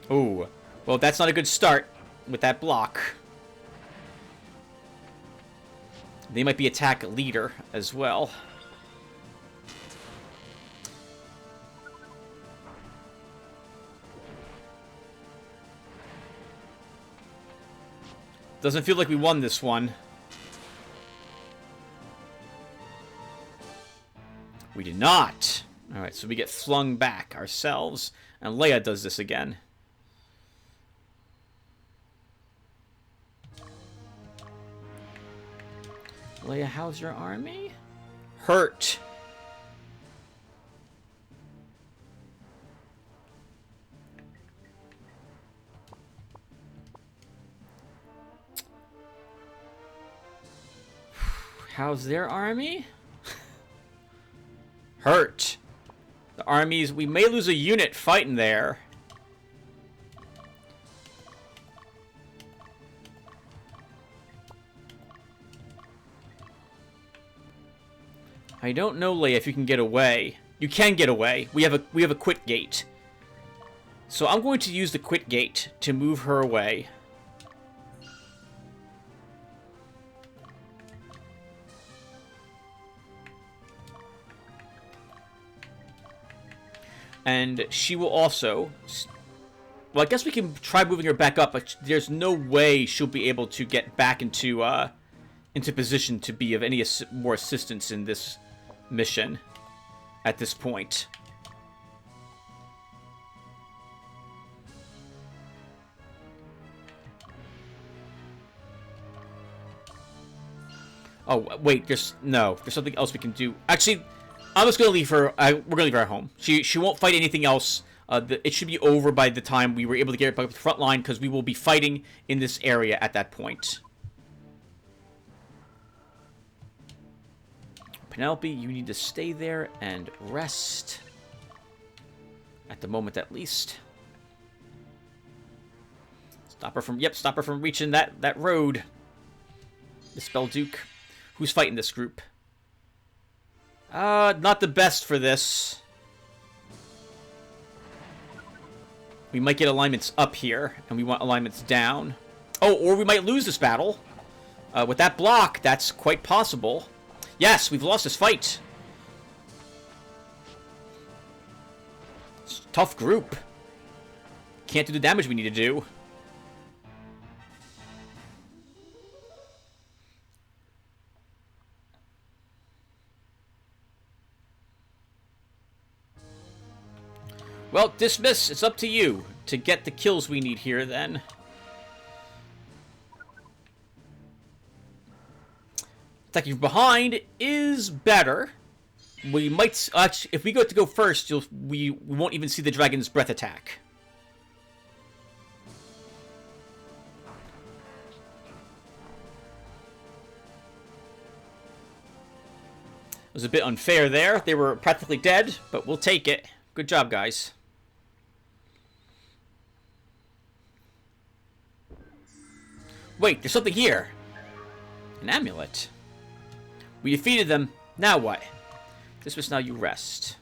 Oh, well, that's not a good start with that block. They might be attack leader as well. Doesn't feel like we won this one. We did not. Alright, so we get flung back ourselves. And Leia does this again. Leia, how's your army? Hurt. How's their army? Hurt. The armies, we may lose a unit fighting there. I don't know, Leia, if you can get away. You can get away. We have a quit gate. So I'm going to use the quit gate to move her away. And she will also... Well, I guess we can try moving her back up, but there's no way she'll be able to get back into position to be of any more assistance in this mission at this point. Oh, wait, there's something else we can do. Actually, I'm just going to leave her, we're going to leave her at home. She won't fight anything else. It should be over by the time we were able to get her back up to the front line, because we will be fighting in this area at that point. Penelope, you need to stay there and rest. At the moment, at least. Stop her from reaching that road. Miss Belduke. Who's fighting this group? Not the best for this. We might get alignments up here, and we want alignments down. Oh, or we might lose this battle. With that block, that's quite possible. Yes, we've lost this fight. It's a tough group. Can't do the damage we need to do. Well, dismiss. It's up to you to get the kills we need here, then. Attacking from behind is better. We might... Actually, if we go first, we won't even see the Dragon's Breath attack. It was a bit unfair there. They were practically dead, but we'll take it. Good job, guys. Wait, there's something here. An amulet. We defeated them. Now what? Dismiss, now you rest.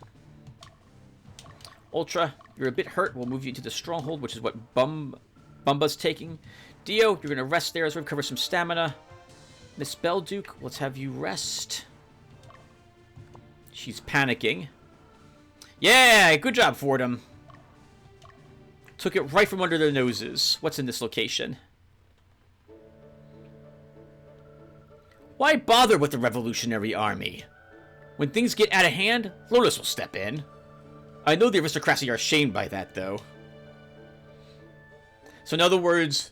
Ultra, you're a bit hurt. We'll move you into the stronghold, which is what Bumba's taking. Dio, you're going to rest there as we recover some stamina. Miss Belduke, let's have you rest. She's panicking. Yeah, good job, Fordham. Took it right from under their noses. What's in this location? Why bother with the Revolutionary Army? When things get out of hand, Lotus will step in. I know the aristocracy are shamed by that, though. So in other words,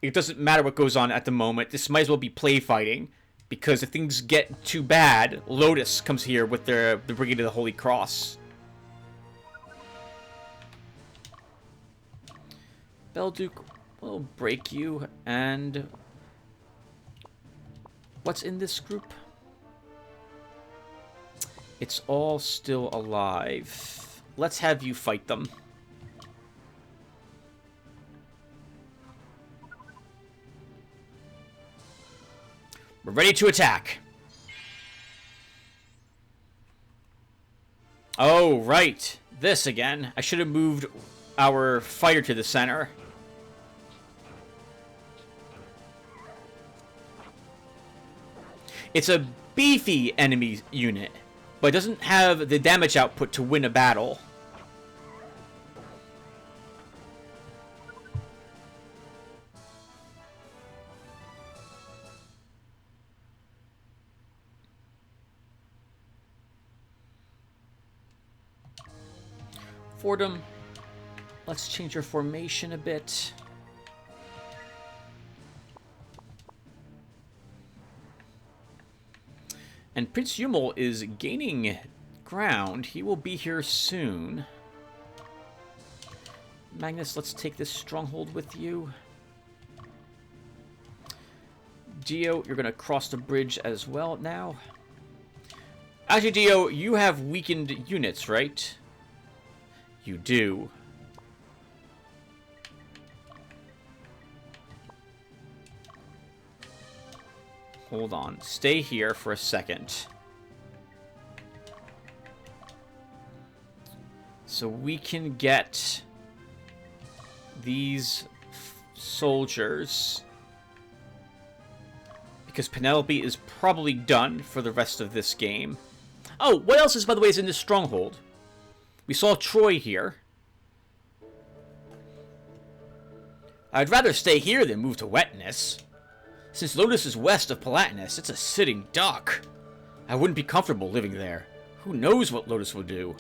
it doesn't matter what goes on at the moment. This might as well be play fighting. Because if things get too bad, Lotus comes here with the Brigade of the Holy Cross. Belduke will break you, and... What's in this group? It's all still alive. Let's have you fight them. We're ready to attack. Oh, right. This again. I should have moved our fighter to the center. It's a beefy enemy unit, but it doesn't have the damage output to win a battle. Fordham, let's change your formation a bit. And Prince Yumel is gaining ground. He will be here soon. Magnus, let's take this stronghold with you. Dio, you're going to cross the bridge as well now. Actually, Dio, you have weakened units, right? You do. Hold on. Stay here for a second. So we can get these soldiers. Because Penelope is probably done for the rest of this game. Oh, what else is, by the way, is in this stronghold? We saw Troy here. I'd rather stay here than move to Wetness. Since Lotus is west of Palatinus, it's a sitting duck. I wouldn't be comfortable living there. Who knows what Lotus will do?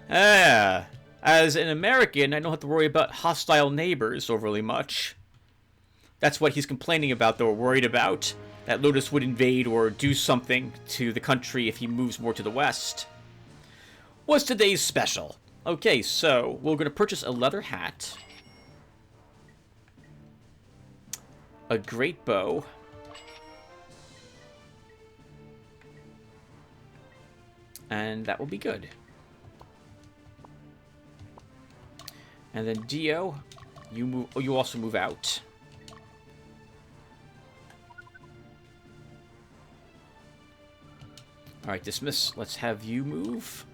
As an American, I don't have to worry about hostile neighbors overly much. That's what he's complaining about, though, or worried about. That Lotus would invade or do something to the country if he moves more to the west. What's today's special? Okay, so we're going to purchase a leather hat. A great bow. And that will be good. And then Dio, You move. Oh, you also move out. All right, dismiss. Let's have you move.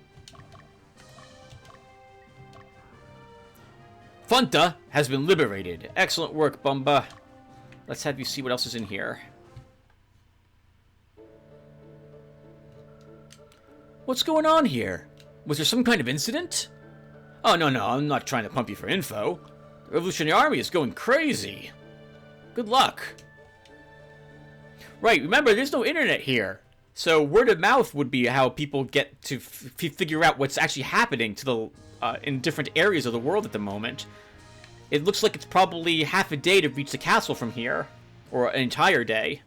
Funta has been liberated. Excellent work, Bumba. Let's have you see what else is in here. What's going on here? Was there some kind of incident? Oh, no, I'm not trying to pump you for info. The Revolutionary Army is going crazy. Good luck. Right, remember, there's no internet here. So word of mouth would be how people get to figure out what's actually happening to the in different areas of the world at the moment. It looks like it's probably half a day to reach the castle from here, or an entire day.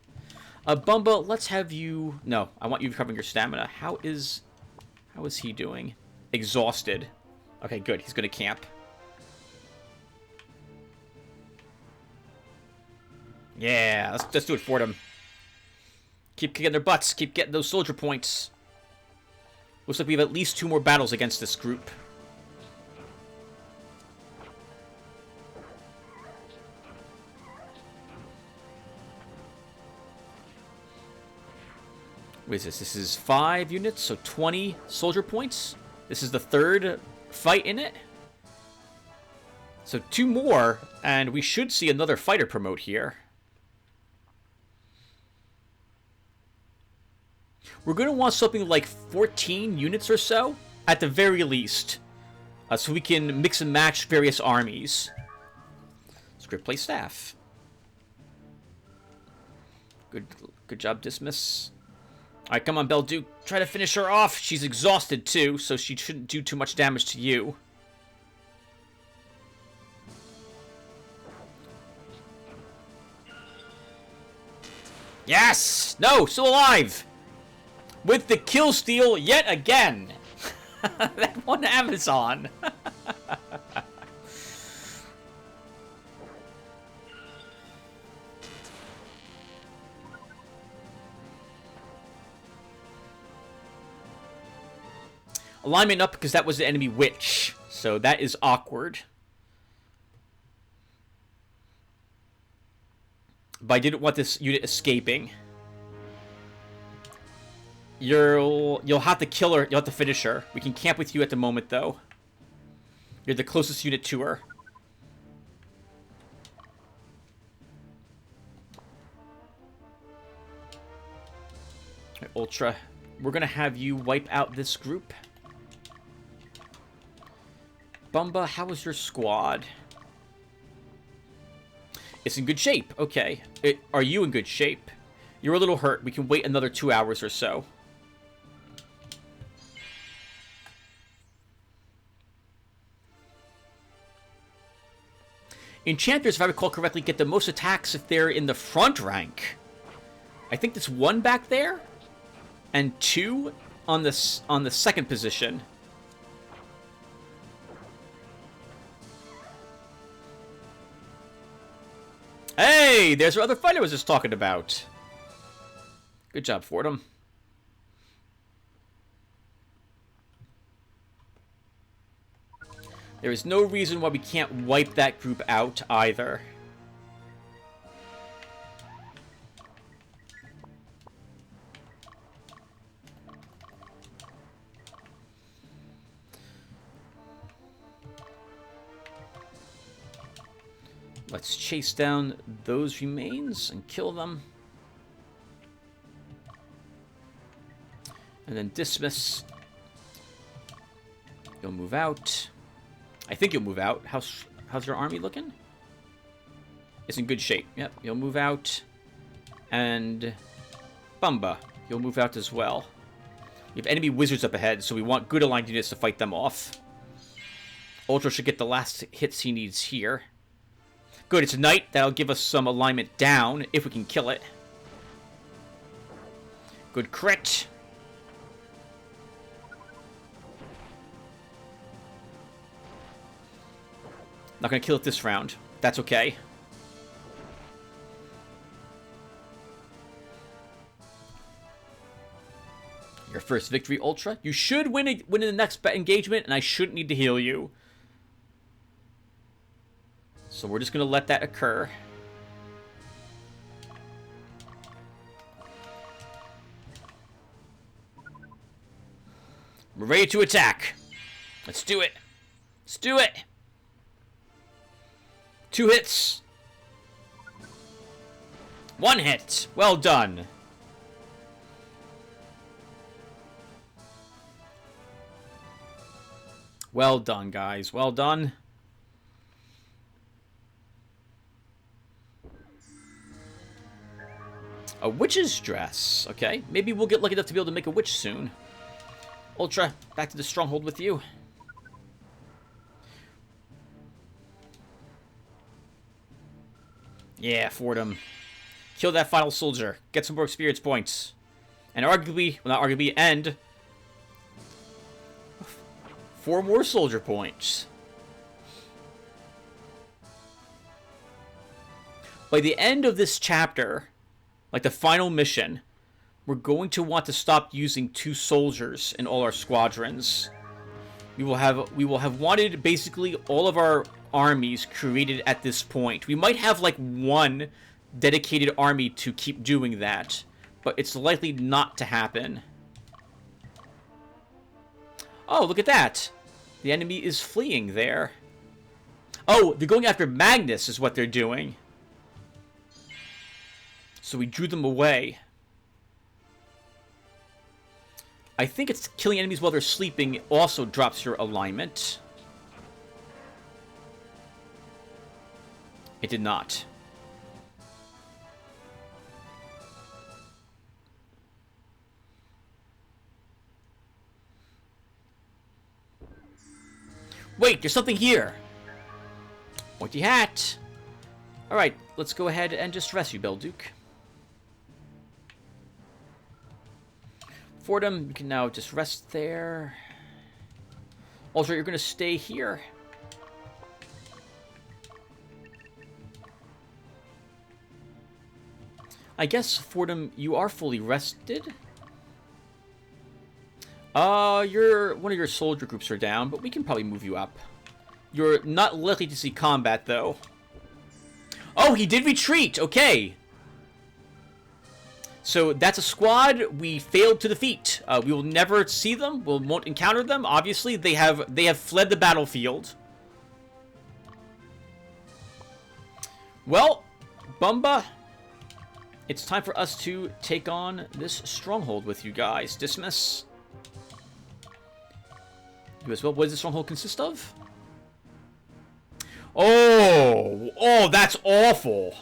Bumba, let's have you. No, I want you recovering your stamina. How is he doing? Exhausted. Okay, good. He's gonna camp. Yeah, let's do it for them. Keep kicking their butts. Keep getting those soldier points. Looks like we have at least 2 more battles against this group. What is this? This is 5 units, so 20 soldier points. This is the 3rd fight in it. So 2 more, and we should see another fighter promote here. We're going to want something like 14 units or so, at the very least, so we can mix and match various armies. Script play staff. Good job, Dismiss. Alright, come on, Belduke. Try to finish her off. She's exhausted, too, so she shouldn't do too much damage to you. Yes! No, still alive! With the kill steal yet again! That one Amazon! Alignment up because that was the enemy witch. So that is awkward. But I didn't want this unit escaping. You'll have to kill her. You'll have to finish her. We can camp with you at the moment, though. You're the closest unit to her. Right, Ultra. We're going to have you wipe out this group. Bumba, how is your squad? It's in good shape. Okay. Are you in good shape? You're a little hurt. We can wait another 2 hours or so. Enchanters, if I recall correctly, get the most attacks if they're in the front rank. I think there's 1 back there, and 2 on the second position. Hey, there's our other fighter I was just talking about. Good job, Fordham. There is no reason why we can't wipe that group out either. Let's chase down those remains and kill them. And then dismiss. You'll move out. I think you'll move out. How's your army looking? It's in good shape. Yep, you'll move out. And Bumba, you'll move out as well. We have enemy wizards up ahead, so we want good aligned units to fight them off. Ultra should get the last hits he needs here. Good, it's a knight. That'll give us some alignment down, if we can kill it. Good crit. Not gonna kill it this round. That's okay. Your first victory, Ultra. You should win in the next engagement, and I shouldn't need to heal you. So we're just going to let that occur. We're ready to attack. Let's do it. Let's do it. 2 hits. 1 hit. Well done. Well done, guys. Well done. A witch's dress. Okay. Maybe we'll get lucky enough to be able to make a witch soon. Ultra, back to the stronghold with you. Yeah, Fordham. Kill that final soldier. Get some more experience points. And arguably, well, not arguably, and 4 more soldier points. By the end of this chapter, like the final mission, we're going to want to stop using 2 soldiers in all our squadrons. We will have wanted basically all of our armies created at this point. We might have like 1 dedicated army to keep doing that, but it's likely not to happen. Oh, look at that. The enemy is fleeing there. Oh, they're going after Magnus is what they're doing. So we drew them away. I think it's killing enemies while they're sleeping also drops your alignment. It did not. Wait, there's something here. Pointy hat. Alright, let's go ahead and just rest you, Belduke. Fordham, you can now just rest there. Also, you're going to stay here. I guess, Fordham, you are fully rested. One of your soldier groups are down, but we can probably move you up. You're not likely to see combat, though. Oh, he did retreat! Okay. So that's a squad we failed to defeat. We will never see them. We won't encounter them. Obviously, they have fled the battlefield. Well, Bumba, it's time for us to take on this stronghold with you guys. Dismiss. You as well. What does the stronghold consist of? Oh, that's awful.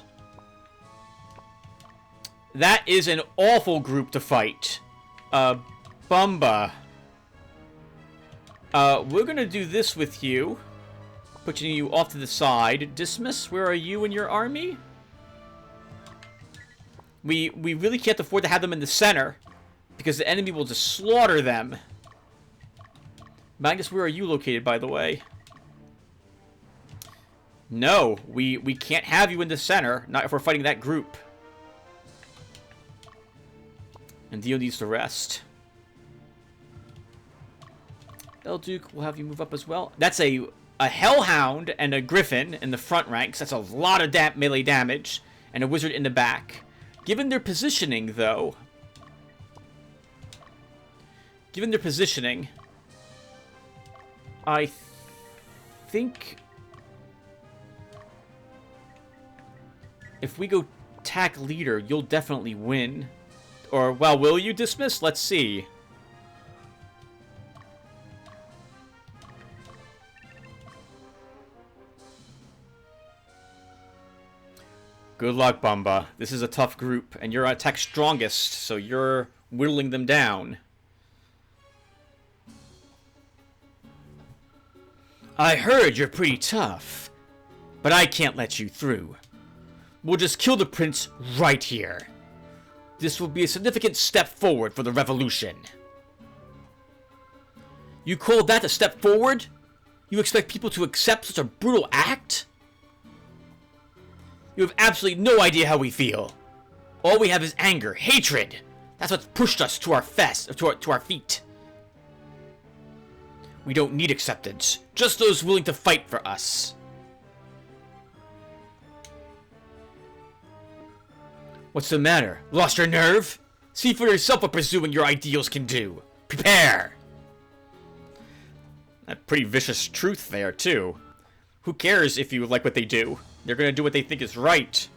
That is an awful group to fight. Bumba. We're gonna do this with you. Putting you off to the side. Dismiss, where are you in your army? We really can't afford to have them in the center, because the enemy will just slaughter them. Magnus, where are you located, by the way? No, we can't have you in the center, not if we're fighting that group. And Dio needs to rest. Belduke, we'll have you move up as well. That's a Hellhound and a Griffin in the front ranks. That's a lot of melee damage. And a Wizard in the back. Given their positioning, though... I think... if we go attack leader, you'll definitely win. Or, well, will you dismiss? Let's see. Good luck, Bumba. This is a tough group, and you're attack strongest, so you're whittling them down. I heard you're pretty tough, but I can't let you through. We'll just kill the prince right here. This will be a significant step forward for the revolution. You call that a step forward? You expect people to accept such a brutal act? You have absolutely no idea how we feel. All we have is anger, hatred. That's what's pushed us to our feet. We don't need acceptance, just those willing to fight for us. What's the matter? Lost your nerve? See for yourself what pursuing your ideals can do. Prepare! A pretty vicious truth there, too. Who cares if you like what they do? They're gonna do what they think is right.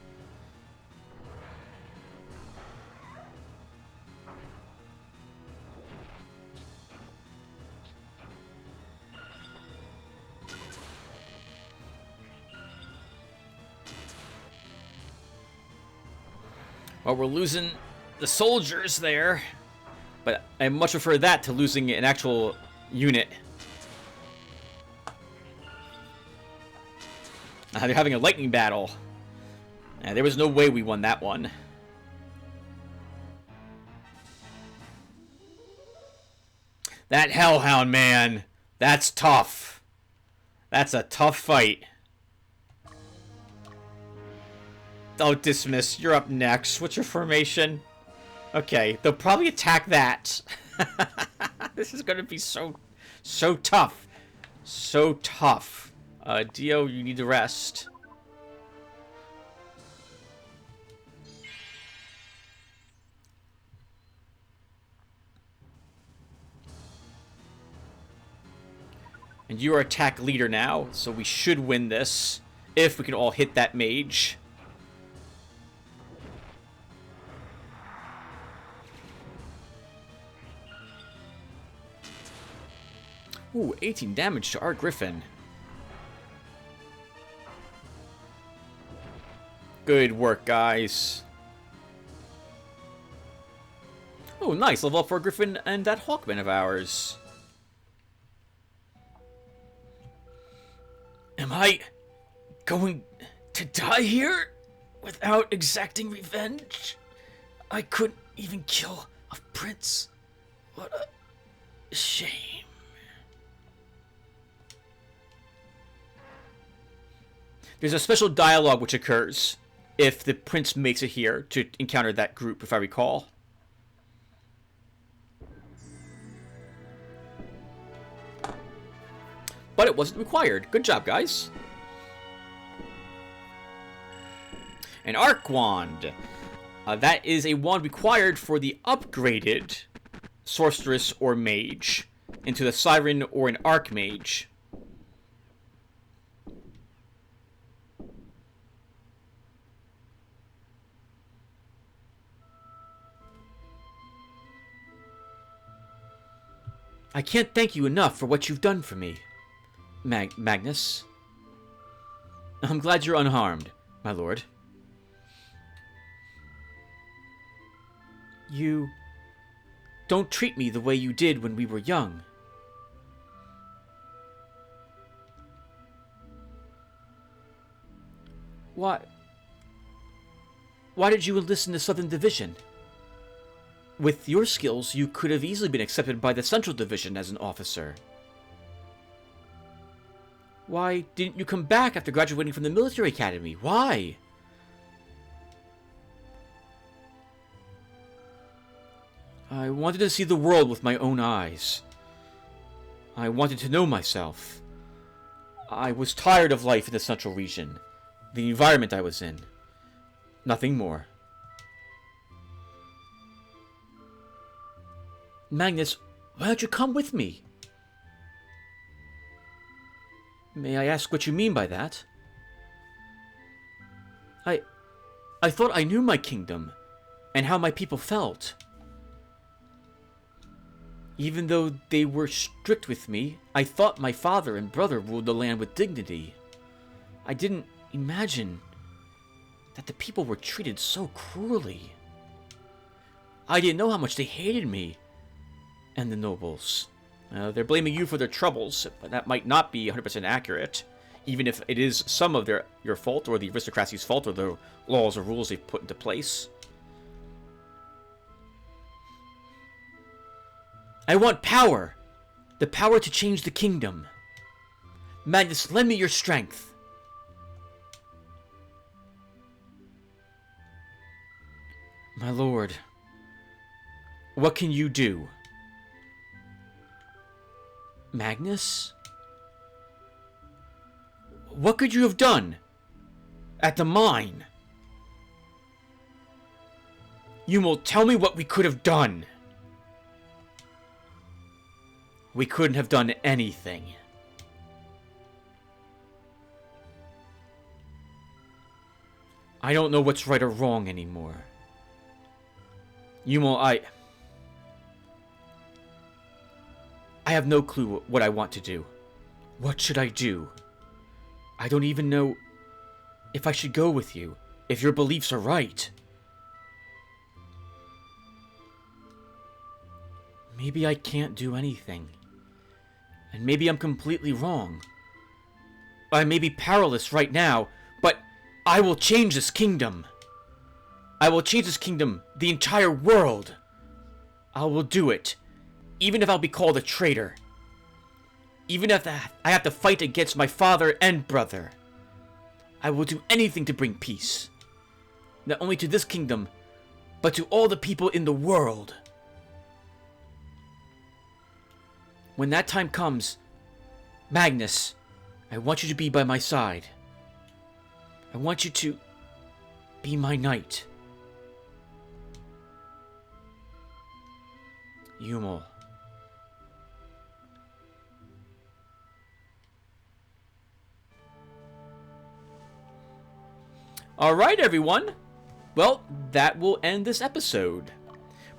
Well, we're losing the soldiers there, but I much prefer that to losing an actual unit. They're having a lightning battle. There was no way we won that one. That Hellhound, man. That's tough. That's a tough fight. Oh, dismiss. You're up next. What's your formation? Okay, they'll probably attack that. This is going to be so tough. So tough. Dio, you need to rest. And you are attack leader now, so we should win this. If we can all hit that mage. Ooh, 18 damage to our Griffin. Good work, guys. Oh, nice. Level up for Griffin and that Hawkman of ours. Am I going to die here without exacting revenge? I couldn't even kill a prince. What a shame. There's a special dialogue which occurs if the prince makes it here to encounter that group, if I recall. But it wasn't required. Good job, guys. An Arc Wand. That is a wand required for the upgraded Sorceress or Mage into the Siren or an Archmage. I can't thank you enough for what you've done for me, Magnus. I'm glad you're unharmed, my lord. You don't treat me the way you did when we were young. Why did you enlist in the Southern Division? With your skills, you could have easily been accepted by the Central Division as an officer. Why didn't you come back after graduating from the military academy? Why? I wanted to see the world with my own eyes. I wanted to know myself. I was tired of life in the Central region, the environment I was in. Nothing more. Magnus, why don't you come with me? May I ask what you mean by that? I thought I knew my kingdom, and how my people felt. Even though they were strict with me, I thought my father and brother ruled the land with dignity. I didn't imagine that the people were treated so cruelly. I didn't know how much they hated me and the nobles. They're blaming you for their troubles, but that might not be 100% accurate, even if it is some of your fault or the aristocracy's fault or the laws or rules they've put into place. I want power! The power to change the kingdom. Magnus, lend me your strength. My lord, what can you do? Magnus? What could you have done at the mine? Yumo, tell me what we could have done. We couldn't have done anything. I don't know what's right or wrong anymore. Yumo, I have no clue what I want to do. What should I do? I don't even know if I should go with you, if your beliefs are right. Maybe I can't do anything. And maybe I'm completely wrong. I may be powerless right now, but I will change this kingdom. I will change this kingdom, the entire world. I will do it, even if I'll be called a traitor. Even if I have to fight against my father and brother. I will do anything to bring peace. Not only to this kingdom, but to all the people in the world. When that time comes, Magnus, I want you to be by my side. I want you to be my knight. Yumo. Alright, everyone. Well, that will end this episode.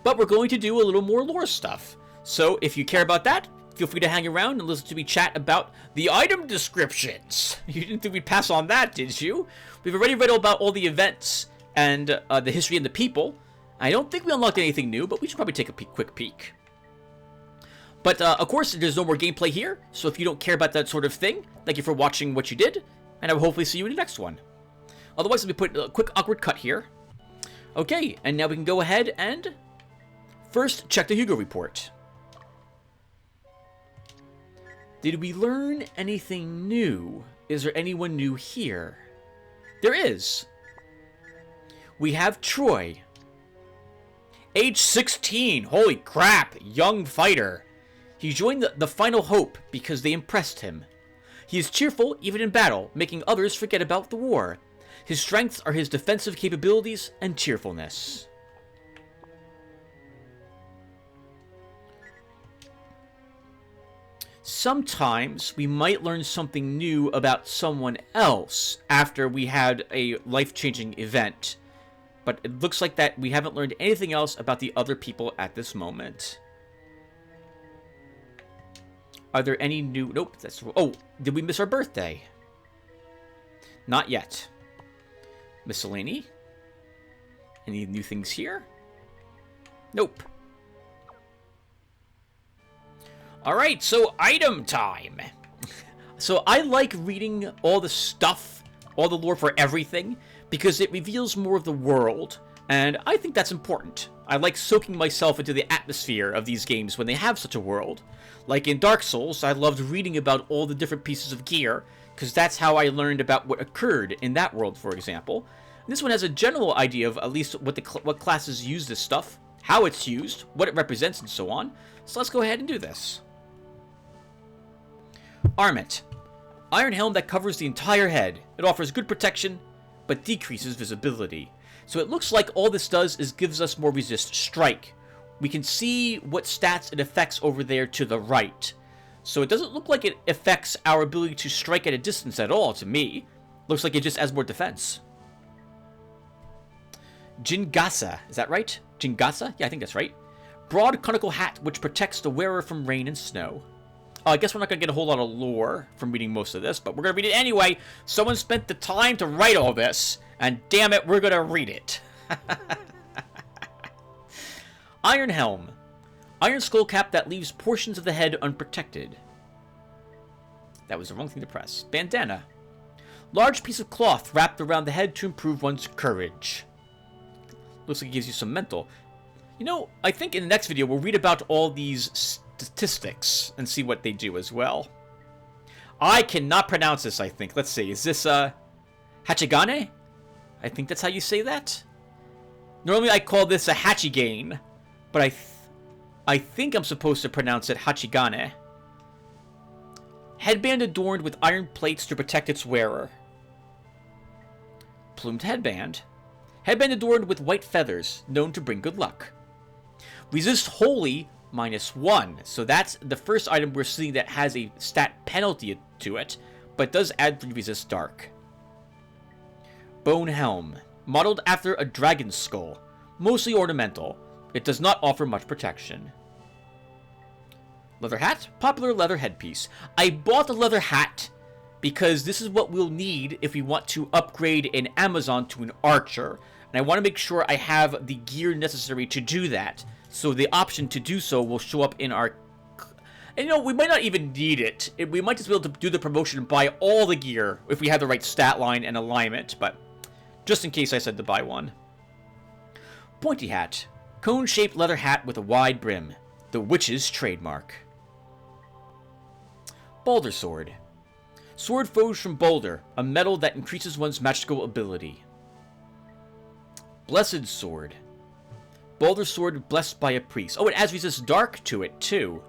But we're going to do a little more lore stuff. So, if you care about that, feel free to hang around and listen to me chat about the item descriptions. You didn't think we'd pass on that, did you? We've already read all about all the events and the history and the people. I don't think we unlocked anything new, but we should probably take a quick peek. But, of course, there's no more gameplay here, so if you don't care about that sort of thing, thank you for watching what you did, and I will hopefully see you in the next one. Otherwise, let me put a quick awkward cut here. Okay, and now we can go ahead and first check the Hugo report. Did we learn anything new? Is there anyone new here? There is. We have Troy. Age 16. Holy crap. Young fighter. He joined the Final Hope because they impressed him. He is cheerful even in battle, making others forget about the war. His strengths are his defensive capabilities and cheerfulness. Sometimes we might learn something new about someone else after we had a life-changing event. But it looks like that we haven't learned anything else about the other people at this moment. Are there any new... Nope, that's... Oh, did we miss our birthday? Not yet. Miscellany? Any new things here? Nope. Alright, so item time. So I like reading all the stuff, all the lore for everything, because it reveals more of the world, and I think that's important. I like soaking myself into the atmosphere of these games when they have such a world. Like in Dark Souls, I loved reading about all the different pieces of gear, because that's how I learned about what occurred in that world, for example. And this one has a general idea of at least what classes use this stuff, how it's used, what it represents, and so on. So let's go ahead and do this. Armament. Iron helm that covers the entire head. It offers good protection, but decreases visibility. So it looks like all this does is gives us more resist strike. We can see what stats it affects over there to the right. So it doesn't look like it affects our ability to strike at a distance at all to me. Looks like it just adds more defense. Jingasa, is that right? Jingasa? Yeah, I think that's right. Broad conical hat which protects the wearer from rain and snow. I guess we're not going to get a whole lot of lore from reading most of this, but we're going to read it anyway. Someone spent the time to write all this, and damn it, we're going to read it. Iron helm. Iron skull cap that leaves portions of the head unprotected. That was the wrong thing to press. Bandana. Large piece of cloth wrapped around the head to improve one's courage. Looks like it gives you some mental. You know, I think in the next video we'll read about all these statistics and see what they do as well. I cannot pronounce this, I think. Let's see. Is this, Hachigane? I think that's how you say that. Normally I call this a Hachigane, but I think I'm supposed to pronounce it Hachigane. Headband adorned with iron plates to protect its wearer. Plumed headband. Headband adorned with white feathers, known to bring good luck. Resist Holy, -1. So that's the first item we're seeing that has a stat penalty to it, but does add 3 resist dark. Bone Helm, modeled after a dragon's skull, mostly ornamental. It does not offer much protection. Leather hat, popular leather headpiece. I bought the leather hat because this is what we'll need if we want to upgrade an Amazon to an archer. And I want to make sure I have the gear necessary to do that. So the option to do so will show up in our... And we might not even need it. We might just be able to do the promotion and buy all the gear if we have the right stat line and alignment. But just in case I said to buy one. Pointy hat. Cone-shaped leather hat with a wide brim. The witch's trademark. Boulder Sword. Sword forged from boulder, a metal that increases one's magical ability. Blessed Sword. Boulder Sword blessed by a priest. Oh, it adds resist dark to it, too.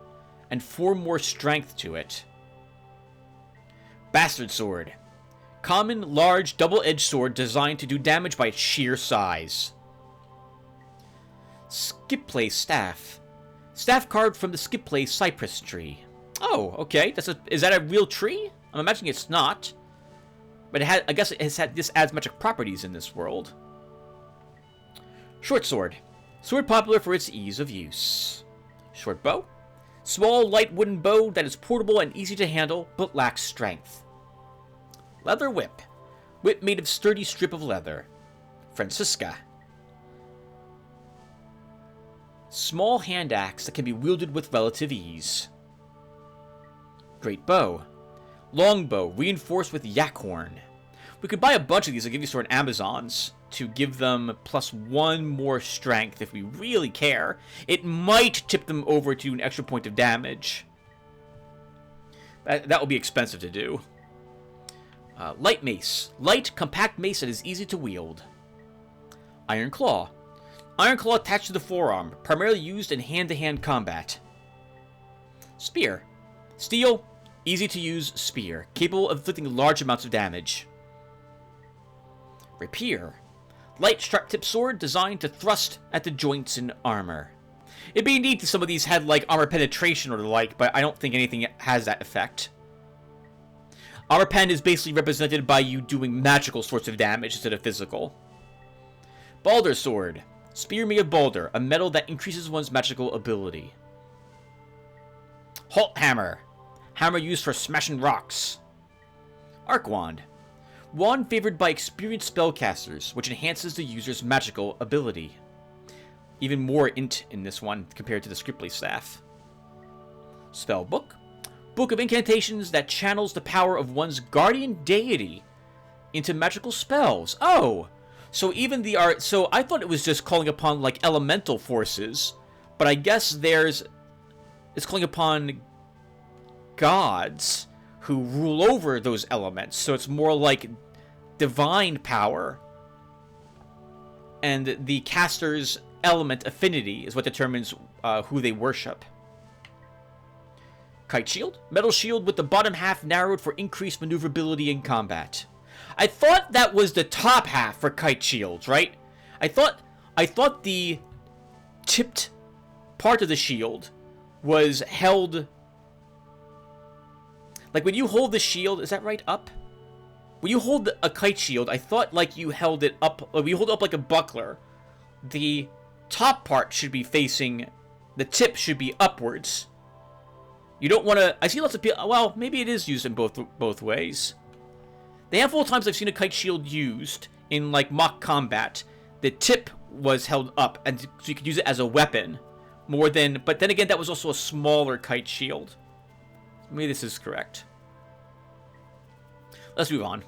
And 4 more strength to it. Bastard Sword. Common, large, double-edged sword designed to do damage by its sheer size. Skipplay Staff. Staff carved from the Skipplay cypress tree. Oh, okay. Is that a real tree? I'm imagining it's not. But I guess this adds magic properties in this world. Short Sword. Sword popular for its ease of use. Short Bow. Small, light wooden bow that is portable and easy to handle, but lacks strength. Leather Whip. Whip made of sturdy strip of leather. Francisca. Small hand axe that can be wielded with relative ease. Great Bow. Long bow, reinforced with yak horn. We could buy a bunch of these and give these to our Amazons to give them +1 more strength if we really care. It might tip them over to an extra point of damage. That will be expensive to do. Light Mace. Light, compact mace that is easy to wield. Iron Claw. Iron Claw attached to the forearm, primarily used in hand-to-hand combat. Spear. Steel, easy-to-use spear, capable of inflicting large amounts of damage. Rapier. Light strap-tip sword designed to thrust at the joints in armor. It'd be neat if some of these had, like, armor penetration or the like, but I don't think anything has that effect. Armor pen is basically represented by you doing magical sorts of damage instead of physical. Boulder Sword. Spear made of boulder, a metal that increases one's magical ability. Halt Hammer. Hammer used for smashing rocks. Arc Wand. Wand favored by experienced spellcasters, which enhances the user's magical ability. Even more int in this one compared to the Scriptly Staff. Spell Book. Book of incantations that channels the power of one's guardian deity into magical spells. Oh! So even the art... So I thought it was just calling upon, like, elemental forces. But I guess it's calling upon gods who rule over those elements. So it's more like divine power. And the caster's element affinity is what determines who they worship. Kite Shield. Metal shield with the bottom half narrowed for increased maneuverability in combat. I thought that was the top half for Kite Shields, right? I thought the tipped part of the shield was held... Like, when you hold the shield, is that right, up? When you hold a kite shield, I thought, like, you held it up... Like, you hold it up like a buckler. The top part should be facing... The tip should be upwards. You don't want to... I see lots of people... Well, maybe it is used in both ways. The handful of times I've seen a kite shield used in, like, mock combat, the tip was held up, and so you could use it as a weapon. More than... But then again, that was also a smaller kite shield. Maybe this is correct. Let's move on.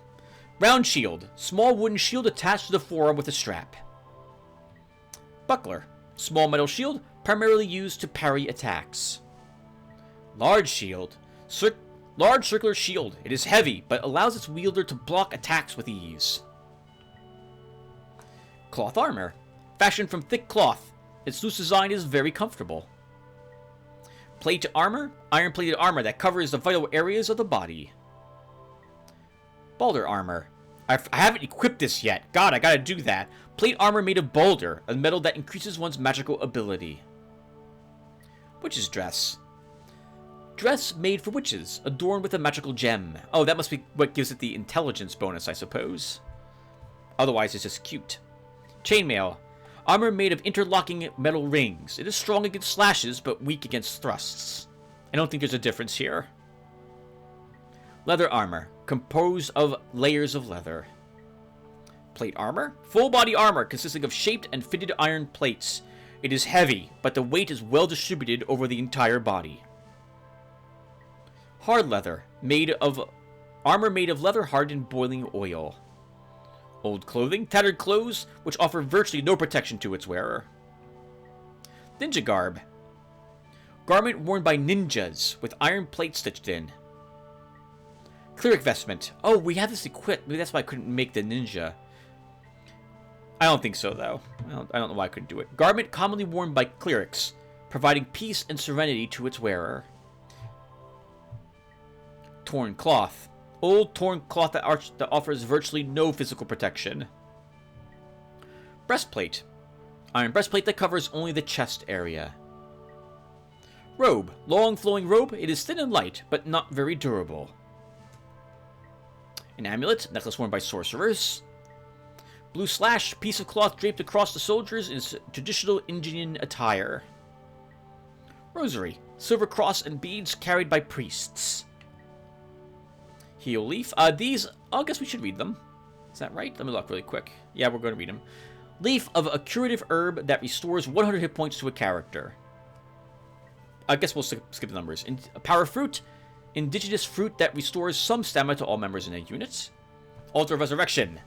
Round Shield. Small wooden shield attached to the forearm with a strap. Buckler. Small metal shield, primarily used to parry attacks. Large Shield. Large circular shield. It is heavy, but allows its wielder to block attacks with ease. Cloth Armor. Fashioned from thick cloth. Its loose design is very comfortable. Plate Armor. Iron-plated armor that covers the vital areas of the body. Boulder Armor. I haven't equipped this yet. God, I gotta do that. Plate armor made of boulder, a metal that increases one's magical ability. Witch's dress. Dress made for witches, adorned with a magical gem. Oh, that must be what gives it the intelligence bonus, I suppose. Otherwise, it's just cute. Chainmail. Armor made of interlocking metal rings. It is strong against slashes, but weak against thrusts. I don't think there's a difference here. Leather armor. Composed of layers of leather. Plate armor. Full body armor consisting of shaped and fitted iron plates. It is heavy, but the weight is well distributed over the entire body. Hard leather. Armor made of leather hardened in boiling oil. Old clothing. Tattered clothes, which offer virtually no protection to its wearer. Ninja garb. Garment worn by ninjas, with iron plates stitched in. Cleric vestment. Oh, we have this equipped. Maybe that's why I couldn't make the ninja. I don't think so, though. I don't know why I couldn't do it. Garment commonly worn by clerics, providing peace and serenity to its wearer. Torn cloth. Old torn cloth that offers virtually no physical protection. Breastplate. Iron breastplate that covers only the chest area. Robe. Long flowing robe. It is thin and light, but not very durable. An amulet. Necklace worn by sorcerers. Blue slash. Piece of cloth draped across the soldiers is traditional Indian attire. Rosary. Silver cross and beads carried by priests. Heal leaf. These, I guess we should read them. Is that right? Let me look really quick. Yeah, we're going to read them. Leaf of a curative herb that restores 100 hit points to a character. I guess we'll skip the numbers. Power fruit. Indigenous fruit that restores some stamina to all members in a unit. Altar of resurrection.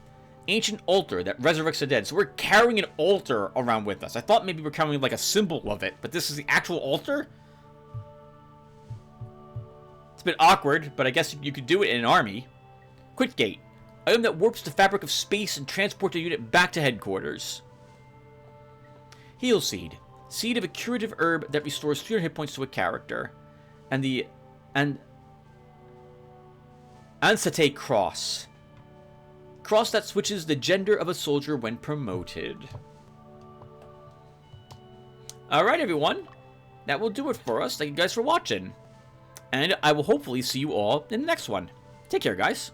Ancient altar that resurrects the dead. So we're carrying an altar around with us. I thought maybe we're carrying like a symbol of it, but this is the actual altar? It's a bit awkward, but I guess you could do it in an army. Quick gate. Item that warps the fabric of space and transports a unit back to headquarters. Heal seed. Seed of a curative herb that restores 300 hit points to a character. And Ansate cross. Cross that switches the gender of a soldier when promoted. Alright, everyone. That will do it for us. Thank you guys for watching. And I will hopefully see you all in the next one. Take care, guys.